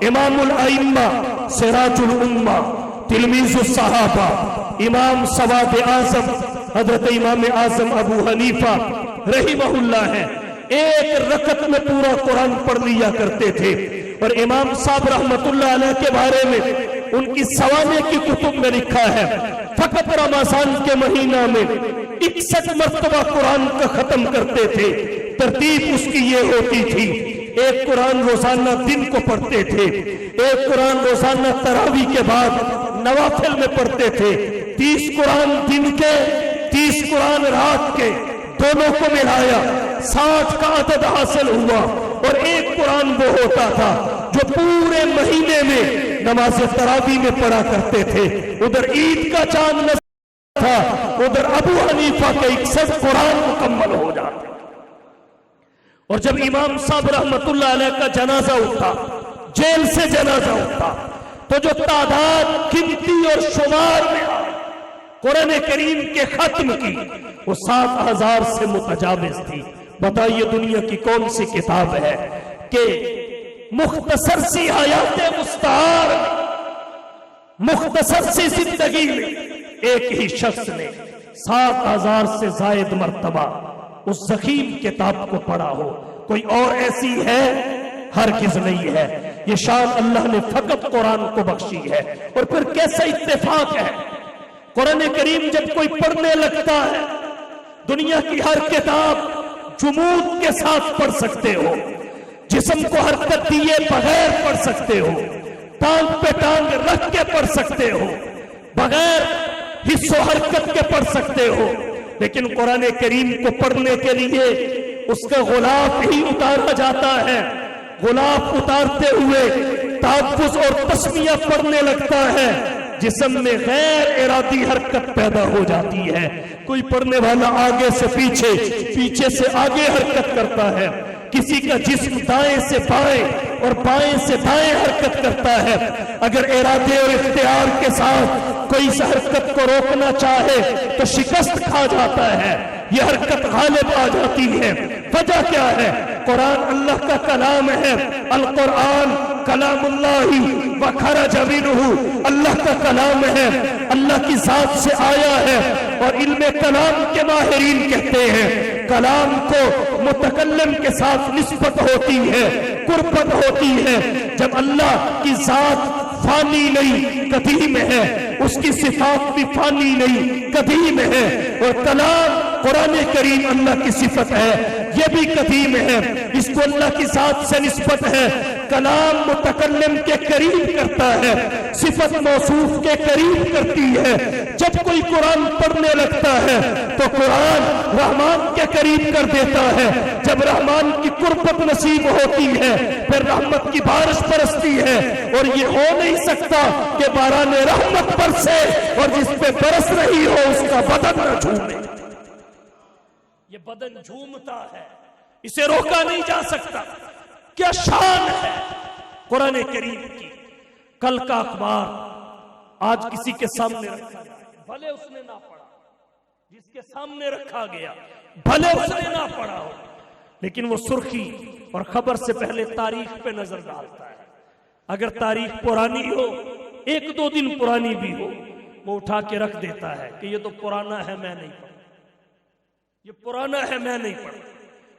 امام الائمہ سراج الامہ تلمیذ الصحابہ امام سواد اعظم حضرت امام اعظم ابو حنیفہ رحمہ اللہ ہے۔ ایک رکعت میں پورا قرآن پڑھ لیا کرتے تھے۔ اور امام صاحب رحمت اللہ علیہ کے بارے میں ان کی سوانے کی کتب میں لکھا ہے، فقط رمضان کے مہینہ میں 61 مرتبہ قرآن کا ختم کرتے تھے۔ ترتیب اس کی یہ ہوتی تھی، ایک قرآن روزانہ دن کو پڑھتے تھے، ایک قرآن روزانہ تراویح کے بعد نوافل میں پڑھتے تھے، 30 قرآن دن کے 30 قرآن رات کے، دونوں کو ملایا 60 کا عدد حاصل ہوا۔ اور ایک قرآن وہ ہوتا تھا جو پورے مہینے میں نماز تراویح میں پڑھا کرتے تھے۔ ادھر عید کا چاند نظر تھا، ادھر ابو حنیفہ کے 61 قرآن مکمل ہو جاتے۔ اور جب امام صاحب رحمت اللہ علیہ کا جنازہ اٹھا، جیل سے جنازہ اٹھا، تو جو تعداد گنتی اور شمار میں قرآن کریم کے ختم کی وہ 7000 سے متجاوز تھی۔ بتائیے دنیا کی کون سی کتاب ہے کہ مختصر سی حیات مستعار، مختصر سی زندگی میں ایک ہی شخص نے 7000 سے زائد مرتبہ اس ضخیم کتاب کو پڑھا ہو؟ کوئی اور ایسی ہے ہرگز نہیں ہے۔ یہ شان اللہ نے فقط قرآن کو بخشی ہے۔ اور پھر کیسا اتفاق ہے، قرآن کریم جب کوئی پڑھنے لگتا ہے، دنیا کی ہر کتاب جمود کے ساتھ پڑھ سکتے ہو، جسم کو حرکت دیے بغیر پڑھ سکتے ہو، ٹانگ پہ ٹانگ رکھ کے پڑھ سکتے ہو، بغیر حص و حرکت کے پڑھ سکتے ہو، لیکن قرآن کریم کو پڑھنے کے لیے اس کا غلاف ہی اتارا جاتا ہے۔ غلاف اتارتے ہوئے تحفظ اور تسمیہ پڑھنے لگتا ہے، جسم میں غیر ارادی حرکت پیدا ہو جاتی ہے۔ کوئی پڑھنے والا آگے سے پیچھے، پیچھے سے آگے حرکت کرتا ہے، کسی کا جسم دائیں سے بائیں اور بائیں سے دائیں حرکت کرتا ہے۔ اگر ارادے اور اختیار کے ساتھ کوئی اس حرکت کو روکنا چاہے تو شکست کھا جاتا ہے، یہ حرکت غالب آ جاتی ہے۔ وجہ کیا ہے؟ قرآن اللہ کا کلام ہے، القرآن کلام اللہ وخرج منہ، اللہ کا کلام ہے، اللہ کی ذات سے آیا ہے۔ اور علم کلام کے ماہرین کہتے ہیں کلام کو متکلم کے ساتھ نسبت ہوتی ہے، قربت ہوتی ہے۔ جب اللہ کی ذات فانی نہیں قدیم ہے، اس کی صفات بھی فانی نہیں قدیم ہے، اور کلام قرآن کریم اللہ کی صفت ہے، یہ بھی قدیم ہے، اس کو اللہ کی ذات سے نسبت ہے۔ کلام متکلم کے قریب کرتا ہے، صفت موصوف کے قریب کرتی ہے۔ جب کوئی قرآن پڑھنے لگتا ہے تو قرآن رحمان کے قریب کر دیتا ہے۔ جب رحمان کی قربت نصیب ہوتی ہے پھر رحمت کی بارش برستی ہے، اور یہ ہو نہیں سکتا کہ باران رحمت برسے اور جس پہ برس رہی ہو اس کا بدن نہ جھومے۔ یہ بدن جھومتا ہے، اسے روکا نہیں جا سکتا۔ کیا شان ہے قرآن کریم کی! کل کا اخبار آج کسی کے سامنے رکھا گیا، بھلے اس نے نہ پڑھا، جس کے سامنے رکھا گیا بھلے اس نے نہ پڑھا ہو، لیکن وہ سرخی اور خبر سے پہلے تاریخ پہ نظر ڈالتا ہے۔ اگر تاریخ پرانی ہو، ایک دو دن پرانی بھی ہو، وہ اٹھا کے رکھ دیتا ہے کہ یہ تو پرانا ہے، میں نہیں پڑھا، یہ پرانا ہے میں نہیں پڑھا۔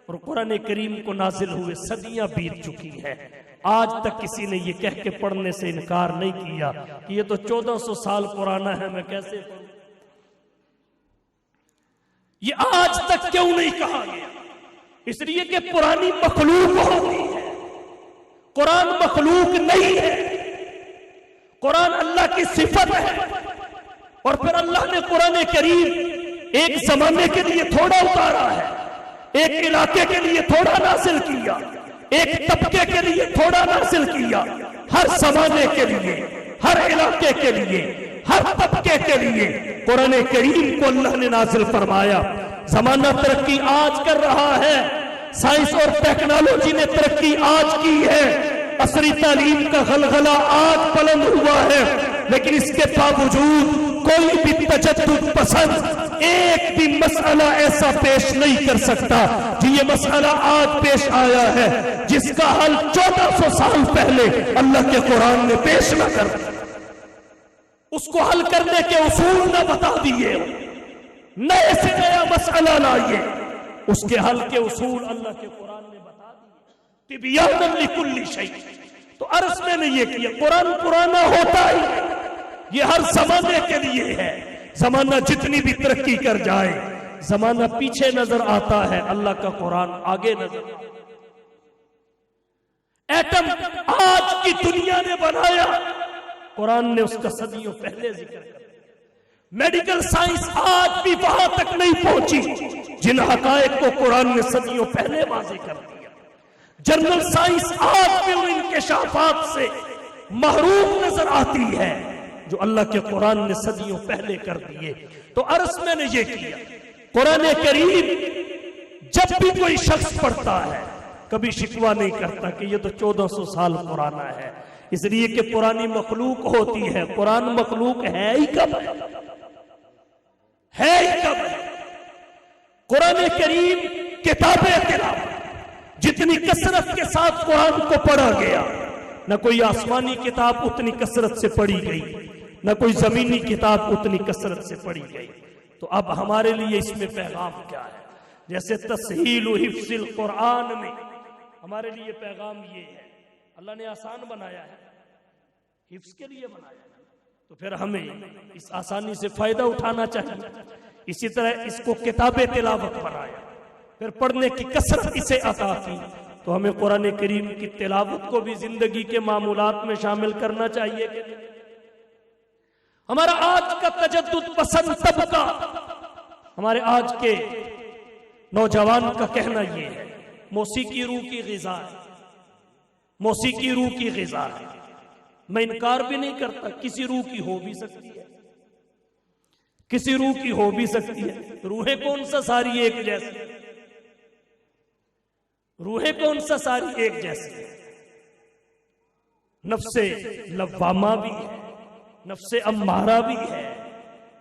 اور قرآن کریم کو نازل ہوئے صدیاں بیت چکی ہیں، آج تک کسی نے یہ کہہ کے پڑھنے سے انکار نہیں کیا کہ یہ تو 1400 سال پرانا ہے، میں کیسے پڑھوں۔ یہ آج تک کیوں نہیں کہا گیا؟ اس لیے کہ پرانی مخلوق ہوتی ہے، قرآن مخلوق نہیں ہے، قرآن اللہ کی صفت ہے۔ اور پھر اللہ نے قرآن کریم ایک زمانے کے لیے تھوڑا اتارا ہے، ایک علاقے کے لیے تھوڑا نازل کیا، ایک طبقے کے لیے تھوڑا نازل کیا، ہر زمانے کے لیے، ہر علاقے کے لیے، ہر طبقے کے لیے قرآن کریم کو اللہ نے نازل فرمایا۔ زمانہ ترقی آج کر رہا ہے، سائنس اور ٹیکنالوجی نے ترقی آج کی ہے، عصری تعلیم کا غلغلہ آج بلند ہوا ہے، لیکن اس کے باوجود کوئی بھی تجدد پسند ایک بھی مسئلہ ایسا پیش نہیں کر سکتا کہ یہ مسئلہ آج پیش آیا ہے جس کا حل 1400 سال پہلے اللہ کے قرآن نے پیش نہ کر دیا، اس کو حل کرنے کے اصول نہ بتا دیے، نئے سے نیا مسئلہ لائیے، اس کے حل کے اصول اللہ کے قرآن نے بتا دیے، تبیانا لکل شیء۔ تو عرض میں نے یہ کیا، قرآن پرانا ہوتا ہی یہ ہر زمانے کے لیے ہے، زمانہ جتنی بھی ترقی کر جائے زمانہ پیچھے نظر آتا ہے، اللہ کا قرآن آگے نظر آتا ہے۔ ایٹم آج کی دنیا نے بنایا، قرآن نے اس کا صدیوں پہلے ذکر کر دیا۔ میڈیکل سائنس آج بھی وہاں تک نہیں پہنچی جن حقائق کو قرآن نے صدیوں پہلے واضح کر دیا۔ جنرل سائنس آج بھی ان انکشافات سے محروم نظر آتی ہے جو اللہ کے قرآن نے صدیوں پہلے کر دیے۔ تو عرض میں نے یہ کیا، قرآن کریم جب بھی کوئی شخص پڑھتا ہے کبھی شکوہ نہیں کرتا کہ یہ تو 1400 سال پرانا ہے، اس لیے کہ پرانی مخلوق ہوتی ہے، قرآن مخلوق ہے ہی کب ہے ہی کب ہے۔ قرآن کریم کتاب تلاوت جتنی کثرت کے ساتھ قرآن کو پڑھا گیا، نہ کوئی آسمانی کتاب اتنی کثرت سے پڑھی گئی، نہ کوئی زمینی کتاب اتنی کثرت سے پڑھی گئی۔ تو اب ہمارے لیے اس میں پیغام کیا ہے؟ جیسے تسہیل و حفظ القرآن میں ہمارے لیے پیغام یہ ہے، اللہ نے آسان بنایا ہے، حفظ کے لیے بنایا ہے، تو پھر ہمیں اس آسانی سے فائدہ اٹھانا چاہیے۔ اسی طرح اس کو کتاب تلاوت بنایا، پھر پڑھنے کی کثرت اسے عطا کی، تو ہمیں قرآن کریم کی تلاوت کو بھی زندگی کے معمولات میں شامل کرنا چاہیے۔ ہمارا آج کا تجدد پسند طبقہ، ہمارے آج کے نوجوان کا کہنا یہ ہے موسیقی روح کی غذا ہے، موسیقی روح کی غذا ہے۔ میں انکار بھی نہیں کرتا، کسی روح کی ہو بھی سکتی ہے، کسی روح کی ہو بھی سکتی ہے۔ روحیں کون سا ساری ایک جیسی، روحیں کون سا ساری ایک جیسی ہے؟ نفس لوامہ بھی ہے، نفس امارہ بھی ہے،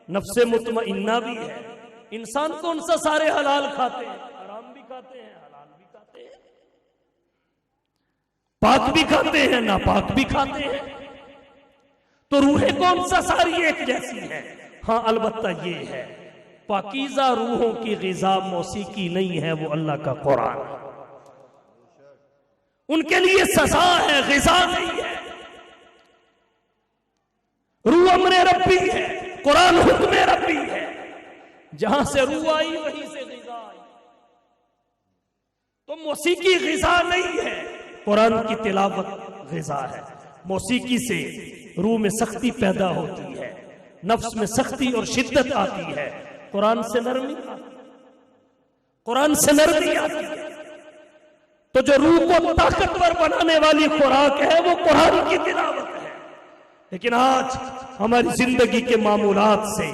نفس مطمئنہ بھی ہے۔ انسان کون سا سارے حلال کھاتے ہیں، حرام بھی کھاتے ہیں، حلال بھی کھاتے ہیں، پاک بھی کھاتے ہیں، ناپاک بھی کھاتے ہیں۔ تو روحیں کون سا ساری ایک جیسی ہے؟ ہاں البتہ یہ ہے، پاکیزہ روحوں کی غذا موسیقی نہیں ہے، وہ اللہ کا قرآن ہے۔ ان کے لیے سزا ہے، غذا نہیں ہے۔ روح امر ربی ہے، قرآن حکم ربی ہے، جہاں سے روح آئی وہیں سے غذا آئی۔ تو موسیقی غذا نہیں ہے، قرآن کی تلاوت غذا ہے۔ موسیقی سے روح میں سختی پیدا ہوتی ہے، نفس میں سختی اور شدت آتی ہے، قرآن سے نرمی آتی ہے، قرآن سے نرمی آتی ہے۔ تو جو روح کو طاقتور بنانے والی خوراک ہے وہ قرآن کی تلاوت ہے۔ لیکن آج ہماری زندگی کے معمولات سے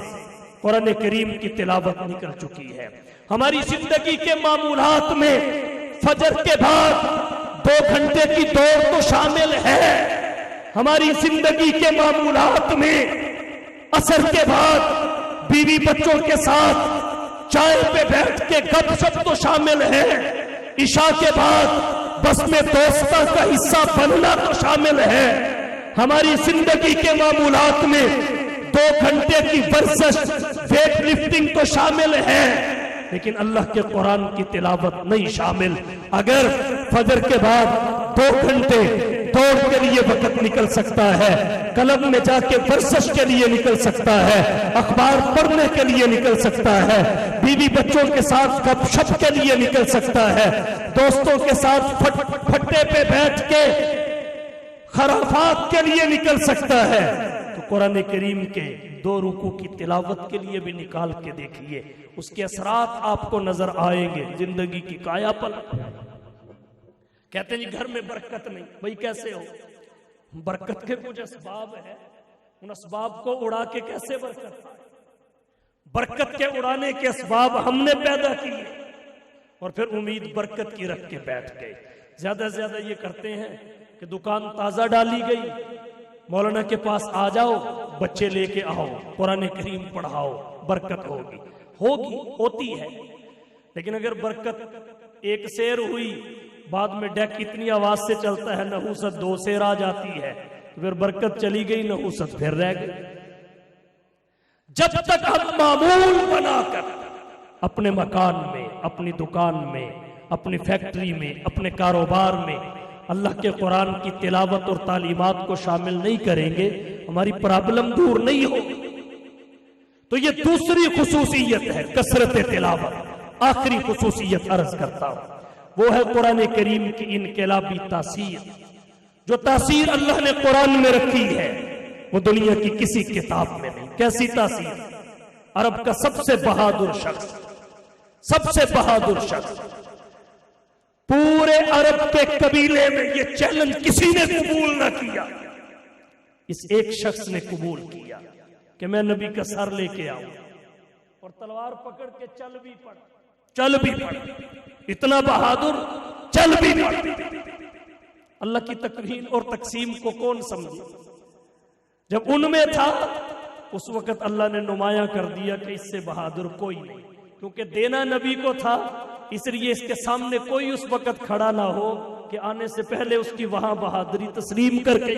قرآن کریم کی تلاوت نکل چکی ہے۔ ہماری زندگی کے معمولات میں فجر کے بعد 2 گھنٹے کی دوڑ تو شامل ہے، ہماری زندگی کے معمولات میں عصر کے بعد بیوی بچوں کے ساتھ چائے پہ بیٹھ کے گپ شپ تو شامل ہے، عشاء کے بعد بس میں دوستوں کا حصہ بننا تو شامل ہے۔ ہماری زندگی کے معمولات میں 2 گھنٹے کی ورزش، ویٹ لفٹنگ تو شامل ہے، لیکن اللہ کے قرآن کی تلاوت نہیں شامل۔ اگر فجر کے بعد 2 گھنٹے دوڑ کے لیے وقت نکل سکتا ہے، کلب میں جا کے ورزش کے لیے نکل سکتا ہے، اخبار پڑھنے کے لیے نکل سکتا ہے، بیوی بچوں کے ساتھ گپ شپ کے لیے نکل سکتا ہے، دوستوں کے ساتھ پھٹے پہ بیٹھ کے خرافات کے لیے نکل سکتا ہے، تو قرآن کریم کے 2 رکوع کی تلاوت کے لیے بھی نکال کے دیکھیے، اس کے اثرات آپ کو نظر آئیں گے۔ زندگی کی کایا پلٹ۔ کہتے ہیں جی گھر میں برکت نہیں، بھئی کیسے ہو؟ برکت کے کچھ اسباب ہیں، ان اسباب کو اڑا کے کیسے برکت آئے؟ برکت کے اڑانے کے اسباب ہم نے پیدا کیے اور پھر امید برکت کی رکھ کے بیٹھ گئے۔ زیادہ سے زیادہ یہ کرتے ہیں کہ دکان تازہ ڈالی گئی، مولانا کے پاس آ جاؤ، بچے لے کے آؤ، قرآن کریم پڑھاؤ، برکت ہوگی ہوتی ہے۔ لیکن اگر برکت ایک سیر ہوئی، بعد میں ڈیک اتنی آواز سے چلتا ہے، نحوست 2 سیر آ جاتی ہے، پھر برکت چلی گئی، نحوست پھر رہ گئی۔ جب تک ہم معمول بنا کر اپنے مکان میں، اپنی دکان میں، اپنی فیکٹری میں، اپنے کاروبار میں اللہ کے قرآن کی تلاوت اور تعلیمات کو شامل نہیں کریں گے، ہماری پرابلم دور نہیں ہوگی۔ تو یہ دوسری خصوصیت ہے کثرت تلاوت۔ آخری خصوصیت عرض کرتا ہوں، وہ ہے قرآن کریم کی انقلابی تاثیر۔ جو تاثیر اللہ نے قرآن میں رکھی ہے وہ دنیا کی کسی کتاب میں نہیں۔ کیسی تاثیر؟ عرب کا سب سے بہادر شخص، سب سے بہادر شخص، پورے عرب کے قبیلے میں یہ چیلنج کسی نے قبول نہ کیا، اس ایک شخص نے قبول کیا کہ میں نبی کا سر لے کے آؤں اور تلوار پکڑ کے چل بھی پڑ، اتنا بہادر، چل بھی پڑ۔ اللہ کی تکوین اور تقسیم کو کون سمجھے؟ جب ان میں تھا اس وقت اللہ نے نمایاں کر دیا کہ اس سے بہادر کوئی نہیں، کیونکہ دینا نبی کو تھا، اس لیے اس کے سامنے کوئی اس وقت کھڑا نہ ہو کہ آنے سے پہلے اس کی وہاں بہادری تسلیم کر کے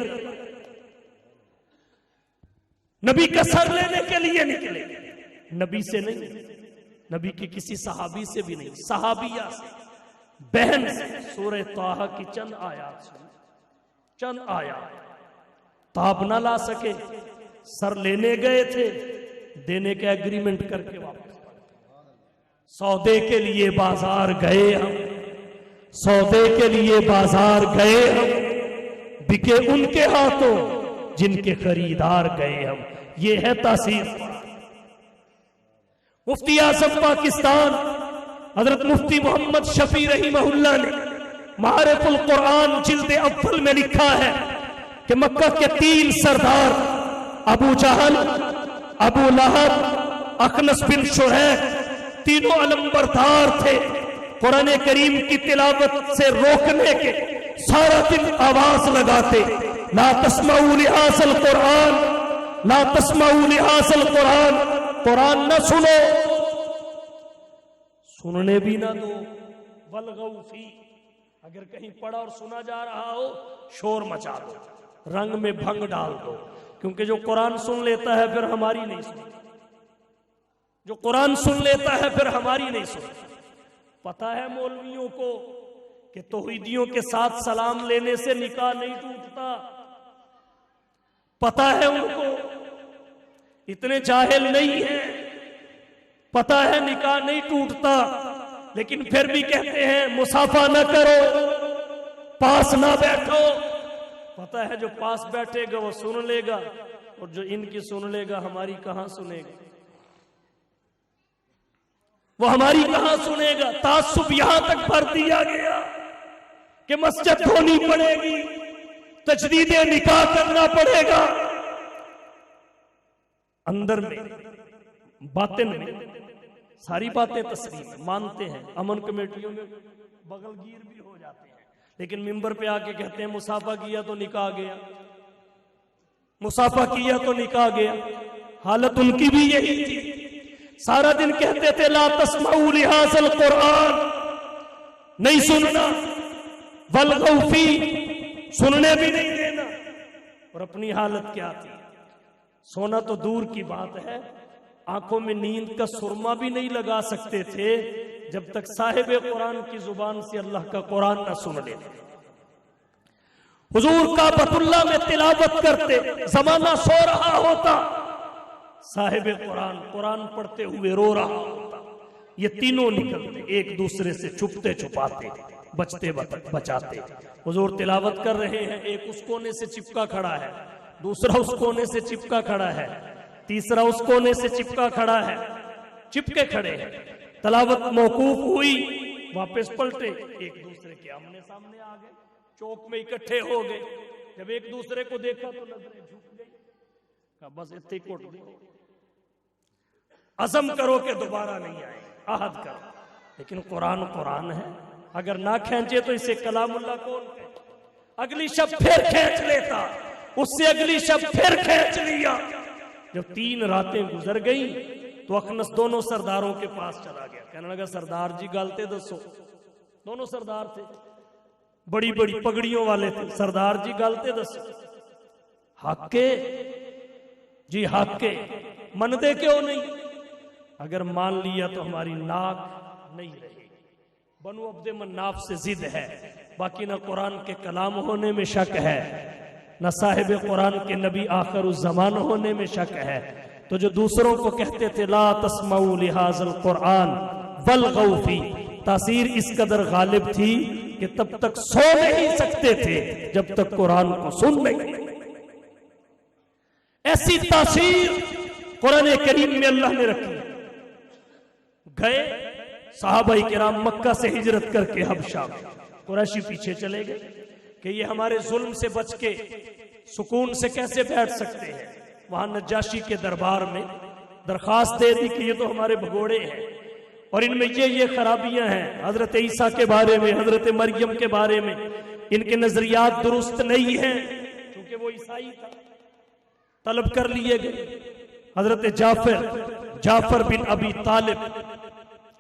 نبی کا سر لینے کے لیے نکلے۔ نبی سے نہیں، نبی کے کسی صحابی سے بھی نہیں، صحابیہ سے، بہن سے سورہ طٰہٰ کی چند آیات سن، چند آیات تاب نہ لا سکے، سر لینے گئے تھے، دینے کے ایگریمنٹ کر کے واپس سودے کے لیے بازار گئے ہم، سودے کے لیے بازار گئے ہم، بکے ان کے ہاتھوں جن کے خریدار گئے ہم. یہ ہے تاثیر. مفتی اعظم پاکستان حضرت مفتی محمد شفیع رحمہ اللہ نے معارف القرآن جلد اول میں لکھا ہے کہ مکہ کے 3 سردار ابو جہل، ابو لہب، اخنس بن شریح، تینوں علمبردار تھے. قرآن کریم کی تلاوت سے روکنے کے سارا دن آواز لگاتے، لا تسمعوا لہذا القرآن، لا تسمعوا لہذا القرآن، قرآن نہ سنو، سننے بھی نہ دو. والغوا فیہ، اگر کہیں پڑھا اور سنا جا رہا ہو شور مچا دو، رنگ میں بھنگ ڈال دو. کیونکہ جو قرآن سن لیتا ہے پھر ہماری نہیں سنتا، جو قرآن سن لیتا ہے پھر ہماری نہیں سنتا. پتہ ہے مولویوں کو کہ توحیدیوں کے ساتھ سلام لینے سے نکاح نہیں ٹوٹتا، پتہ ہے ان کو، اتنے جاہل نہیں ہیں، پتہ ہے نکاح نہیں ٹوٹتا، لیکن پھر بھی کہتے ہیں مصافحہ نہ کرو، پاس نہ بیٹھو. پتہ ہے جو پاس بیٹھے گا وہ سن لے گا، اور جو ان کی سن لے گا ہماری کہاں سنے گا، وہ ہماری کہاں سنے گا. تعصب یہاں تک بھر دیا گیا کہ مسجد دھونی پڑے گی، تجدید نکاح کرنا پڑے گا. اندر میں باطن میں ساری باتیں تسلیم ہیں، مانتے ہیں، امن کمیٹیوں میں بغل گیر بھی ہو جاتے ہیں، لیکن ممبر پہ آ کے کہتے ہیں مصافحہ کیا تو نکاح گیا، مصافحہ کیا تو نکاح گیا. حالت ان کی بھی یہی تھی. سارا دن کہتے تھے لا تسمعوا لہذا القرآن، نہیں سننا، والغوا فیہ، سننے بھی نہیں دینا. اور اپنی حالت کیا تھی؟ سونا تو دور کی بات ہے، آنکھوں میں نیند کا سرما بھی نہیں لگا سکتے تھے جب تک صاحب قرآن کی زبان سے اللہ کا قرآن نہ سن لیتے. حضور کعبۃ اللہ میں تلاوت کرتے، زمانہ سو رہا ہوتا، صاحب قرآن قرآن پڑھتے ہوئے رو رہا ہوتا. یہ تینوں نکلتے، ایک دوسرے سے چھپتے چھپاتے، بچتے بچاتے. حضور تلاوت کر رہے ہیں، ایک اس کونے سے چپکا کھڑا ہے، دوسرا اس کونے سے چپکا کھڑا ہے، تیسرا اس کونے سے چپکا کھڑا ہے، چپکے کھڑے ہیں. تلاوت موقوف ہوئی، واپس پلٹے، ایک دوسرے کے آمنے سامنے آ گئے، چوک میں اکٹھے ہو گئے. جب ایک دوسرے کو دیکھا تو نظریں جھک گئی، کہا بس اتنے کوٹ دے، عزم کرو کہ دوبارہ نہیں آئے، عہد کرو. لیکن قرآن قرآن ہے، اگر نہ کھینچے تو اسے کلام اللہ کون کہے. اگلی شب پھر کھینچ لیتا، اس سے اگلی شب پھر کھینچ لیا. جب 3 راتیں گزر گئیں تو اخنس دونوں سرداروں کے پاس چلا گیا. کہنے لگا سردار جی گالتے دسو. دونوں سردار تھے، بڑی بڑی پگڑیوں والے تھے. سردار جی گالتے دسو. حق کے جی حق کے، من دے کیوں نہیں؟ اگر مان لیا تو ہماری ناک نہیں رہے گی. بنو عبد مناف سے ضد ہے، باقی نہ قرآن کے کلام ہونے میں شک ہے، نہ صاحب قرآن کے نبی آخر الزمان ہونے میں شک ہے. تو جو دوسروں کو کہتے تھے لا تسمعوا لہذا القرآن والغوا فیہ، تاثیر اس قدر غالب تھی کہ تب تک سو نہیں سکتے تھے جب تک قرآن کو سن نہیں. ایسی تاثیر قرآن کریم میں اللہ نے رکھی. گئے صحابہ کرام مکہ سے ہجرت کر کے حبشہ، قریشی پیچھے چلے گئے کہ یہ ہمارے ظلم سے بچ کے سکون سے کیسے بیٹھ سکتے ہیں. وہاں نجاشی کے دربار میں درخواست دے دی کہ یہ تو ہمارے بھگوڑے ہیں اور ان میں یہ خرابیاں ہیں، حضرت عیسیٰ کے بارے میں، حضرت مریم کے بارے میں ان کے نظریات درست نہیں ہیں. کیونکہ وہ عیسائی تھا، طلب کر لیے گئے. حضرت جعفر بن ابی طالب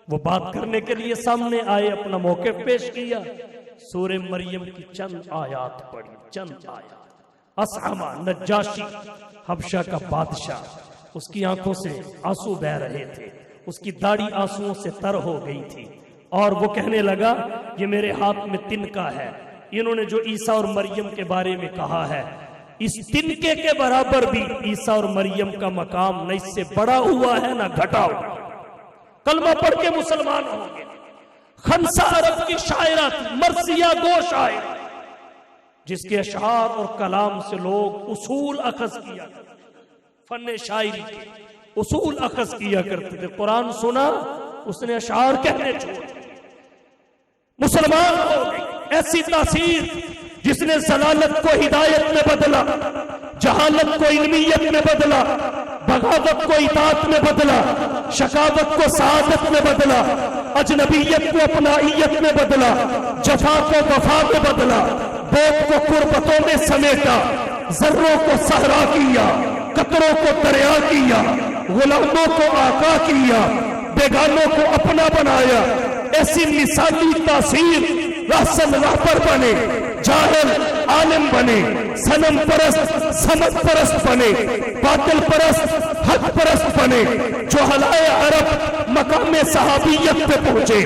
وہ بات کرنے کے لیے سامنے آئے، اپنا موقف پیش کیا. سورہ مریم کی چند آیات پڑھی، چند آیات. اسعما نجاشی حبشہ کا بادشاہ، اس کی آنکھوں سے آنسو بہ رہے تھے، اس کی داڑھی آنسوؤں سے تر ہو گئی تھی. اور وہ کہنے لگا یہ میرے ہاتھ میں تنکا ہے. انہوں نے جو عیسیٰ اور مریم کے بارے میں کہا ہے اس تنکے کے برابر بھی عیسیٰ اور مریم کا مقام نہ اس سے بڑا ہوا ہے نہ گھٹا ہوا. کلمہ پڑھ کے مسلمان ہوں گے. خنسا عرب کی شاعرہ تھی، مرثیہ گو شاعر، جس کے اشعار اور کلام سے لوگ اصول اخذ کیا کرتے تھے. فن شاعری کے اصول اخذ کیا کرتے تھے. قرآن سنا اس نے اشعار کہنے چھوڑ دیے. مسلمان ہو گئی. ایسی تاثیر جس نے ضلالت کو ہدایت میں بدلا، جہالت کو علمیت میں بدلا، بغاوت کو اطاعت میں بدلا، شقاوت کو سعادت میں بدلا، اجنبیت کو اپنائیت میں بدلا، جفا کو وفا میں بدلا، بوت کو قربتوں میں سمیٹا، ذروں کو صحرا کیا، قطروں کو دریا کیا، غلاموں کو آقا کیا، بیگانوں کو اپنا بنایا. ایسی مثالی تاثیر رہسن رہبر بنے، جاہل عالم بنے، صنم پرست سمت پرست بنے، باطل پرست حق پرست بنے. جو حلائے عرب مقام صحابیت پہ پہنچے،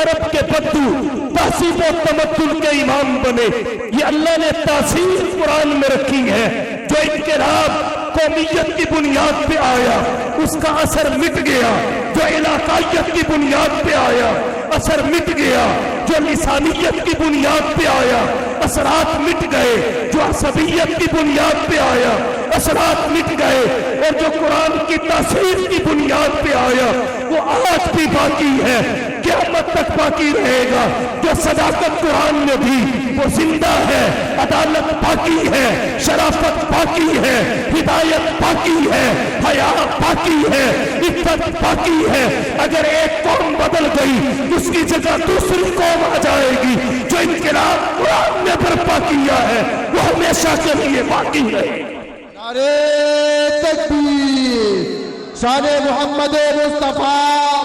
عرب کے بدو تہذیب و تمدن کے امام بنے. یہ اللہ نے تاثیر قرآن میں رکھی ہے. جو انقلاب قومیت کی بنیاد پہ آیا اس کا اثر مٹ گیا. جو علاقائیت کی بنیاد پہ آیا اثر مٹ گیا. جو لسانیت کی بنیاد پہ آیا اثرات مٹ گئے. جو عصبیت کی بنیاد پہ آیا اثرات مٹ گئے. اور جو قرآن کی تاثیر کی بنیاد پہ آیا وہ آج بھی باقی ہے، قیامت تک باقی رہے گا. جو صداقت قرآن میں بھی وہ زندہ ہے. عدالت باقی ہے، شرافت باقی ہے، ہدایت باقی ہے، حیا باقی ہے، عفت باقی ہے. اگر ایک قوم بدل گئی اس کی جگہ دوسری قوم آ جائے گی. جو انقلاب قرآن نے برپا کیا ہے وہ ہمیشہ کے لیے باقی رہے گا. نعرے تکبیر، شان محمد مصطفیٰ،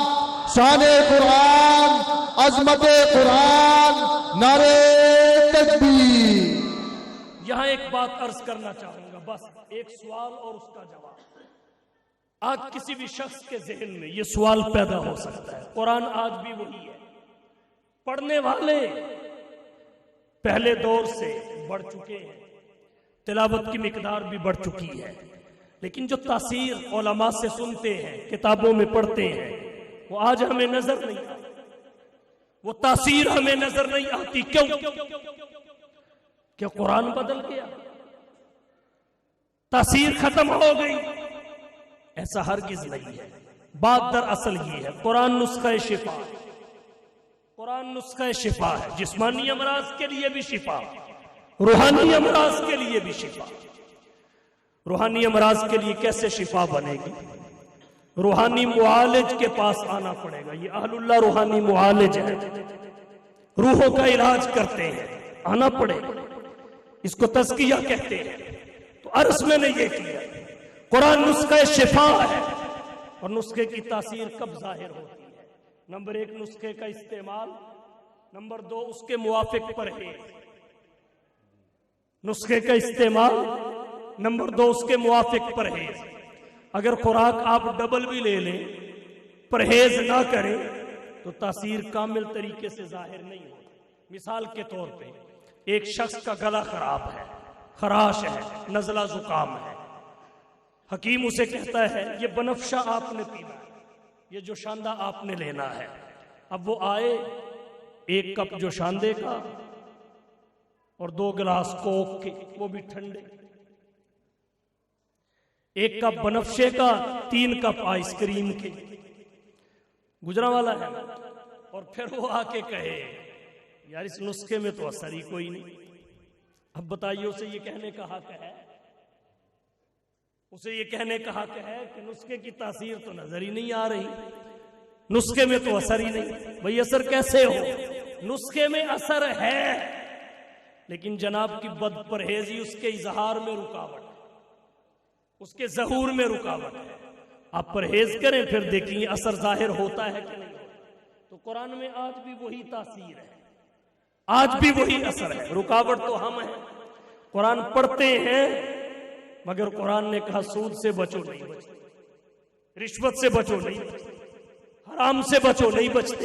شان قرآن، عظمت قرآن، نعرے تکبیر. یہاں ایک بات عرض کرنا چاہوں گا، بس ایک سوال اور اس کا جواب. آج کسی بھی شخص کے ذہن میں یہ سوال پیدا ہو سکتا ہے. قرآن آج بھی وہی ہے، پڑھنے والے پہلے دور سے بڑھ چکے ہیں، تلاوت کی مقدار بھی بڑھ چکی ہے، لیکن جو تاثیر علماء سے سنتے ہیں، کتابوں میں پڑھتے ہیں، وہ آج ہمیں نظر نہیں آتی. وہ تاثیر ہمیں نظر نہیں آتی. کیوں؟ کہ قرآن بدل گیا، تاثیر ختم ہو گئی. ایسا ہرگز نہیں ہے. بات دراصل یہ ہے، قرآن نسخہ شفا ہے. قرآن نسخہ شفا ہے. جسمانی امراض کے لیے بھی شفا، روحانی امراض کے لیے بھی شفا. روحانی امراض کے لیے کیسے شفا بنے گی؟ روحانی معالج کے پاس آنا پڑے گا. یہ اہل اللہ روحانی معالج ہے، روحوں کا علاج کرتے ہیں، آنا پڑے گا. اس کو تزکیہ کہتے ہیں. تو عرض میں نے یہ کیا، قرآن نسخہ شفا ہے. اور نسخے کی تاثیر کب ظاہر ہوتی ہے؟ نمبر 1 نسخے کا استعمال، نمبر 2 اس کے موافق پرہیز. نسخے کا استعمال، نمبر 2 اس کے موافق پرہیز. اگر خوراک آپ ڈبل بھی لے لیں، پرہیز نہ کریں تو تاثیر کامل طریقے سے ظاہر نہیں ہوتی. مثال کے طور پہ ایک شخص کا گلا خراب ہے، خراش ہے، نزلہ زکام ہے. حکیم اسے کہتا ہے یہ بنفشہ آپ نے پینا ہے، یہ جو شاندہ آپ نے لینا ہے. اب وہ آئے، 1 کپ جو شاندے کا اور 2 گلاس کوک کے، وہ بھی ٹھنڈے. 1 کپ بنفشے کا، 3 کپ آئس کریم کے. گجرا والا ہے. اور پھر وہ آ کے کہے یار اس نسخے میں تو اثر ہی کوئی نہیں. اب بتائیے اسے یہ کہنے کا حق ہے؟ اسے یہ کہنے کا حق ہے کہ نسخے کی تاثیر تو نظر ہی نہیں آ رہی، نسخے میں تو اثر ہی نہیں. بھئی اثر کیسے ہو؟ نسخے میں اثر ہے لیکن جناب کی بد پرہیزی اس کے اظہار میں رکاوٹ ہے، اس کے ظہور میں رکاوٹ ہے. آپ پرہیز کریں پھر دیکھیں اثر ظاہر ہوتا ہے کہ نہیں. تو قرآن میں آج بھی وہی تاثیر ہے، آج بھی وہی اثر ہے. رکاوٹ تو ہم ہیں. قرآن پڑھتے ہیں مگر قرآن نے کہا سود سے بچو نہیں بچتے، رشوت سے بچو نہیں بچتے، حرام سے بچو نہیں بچتے.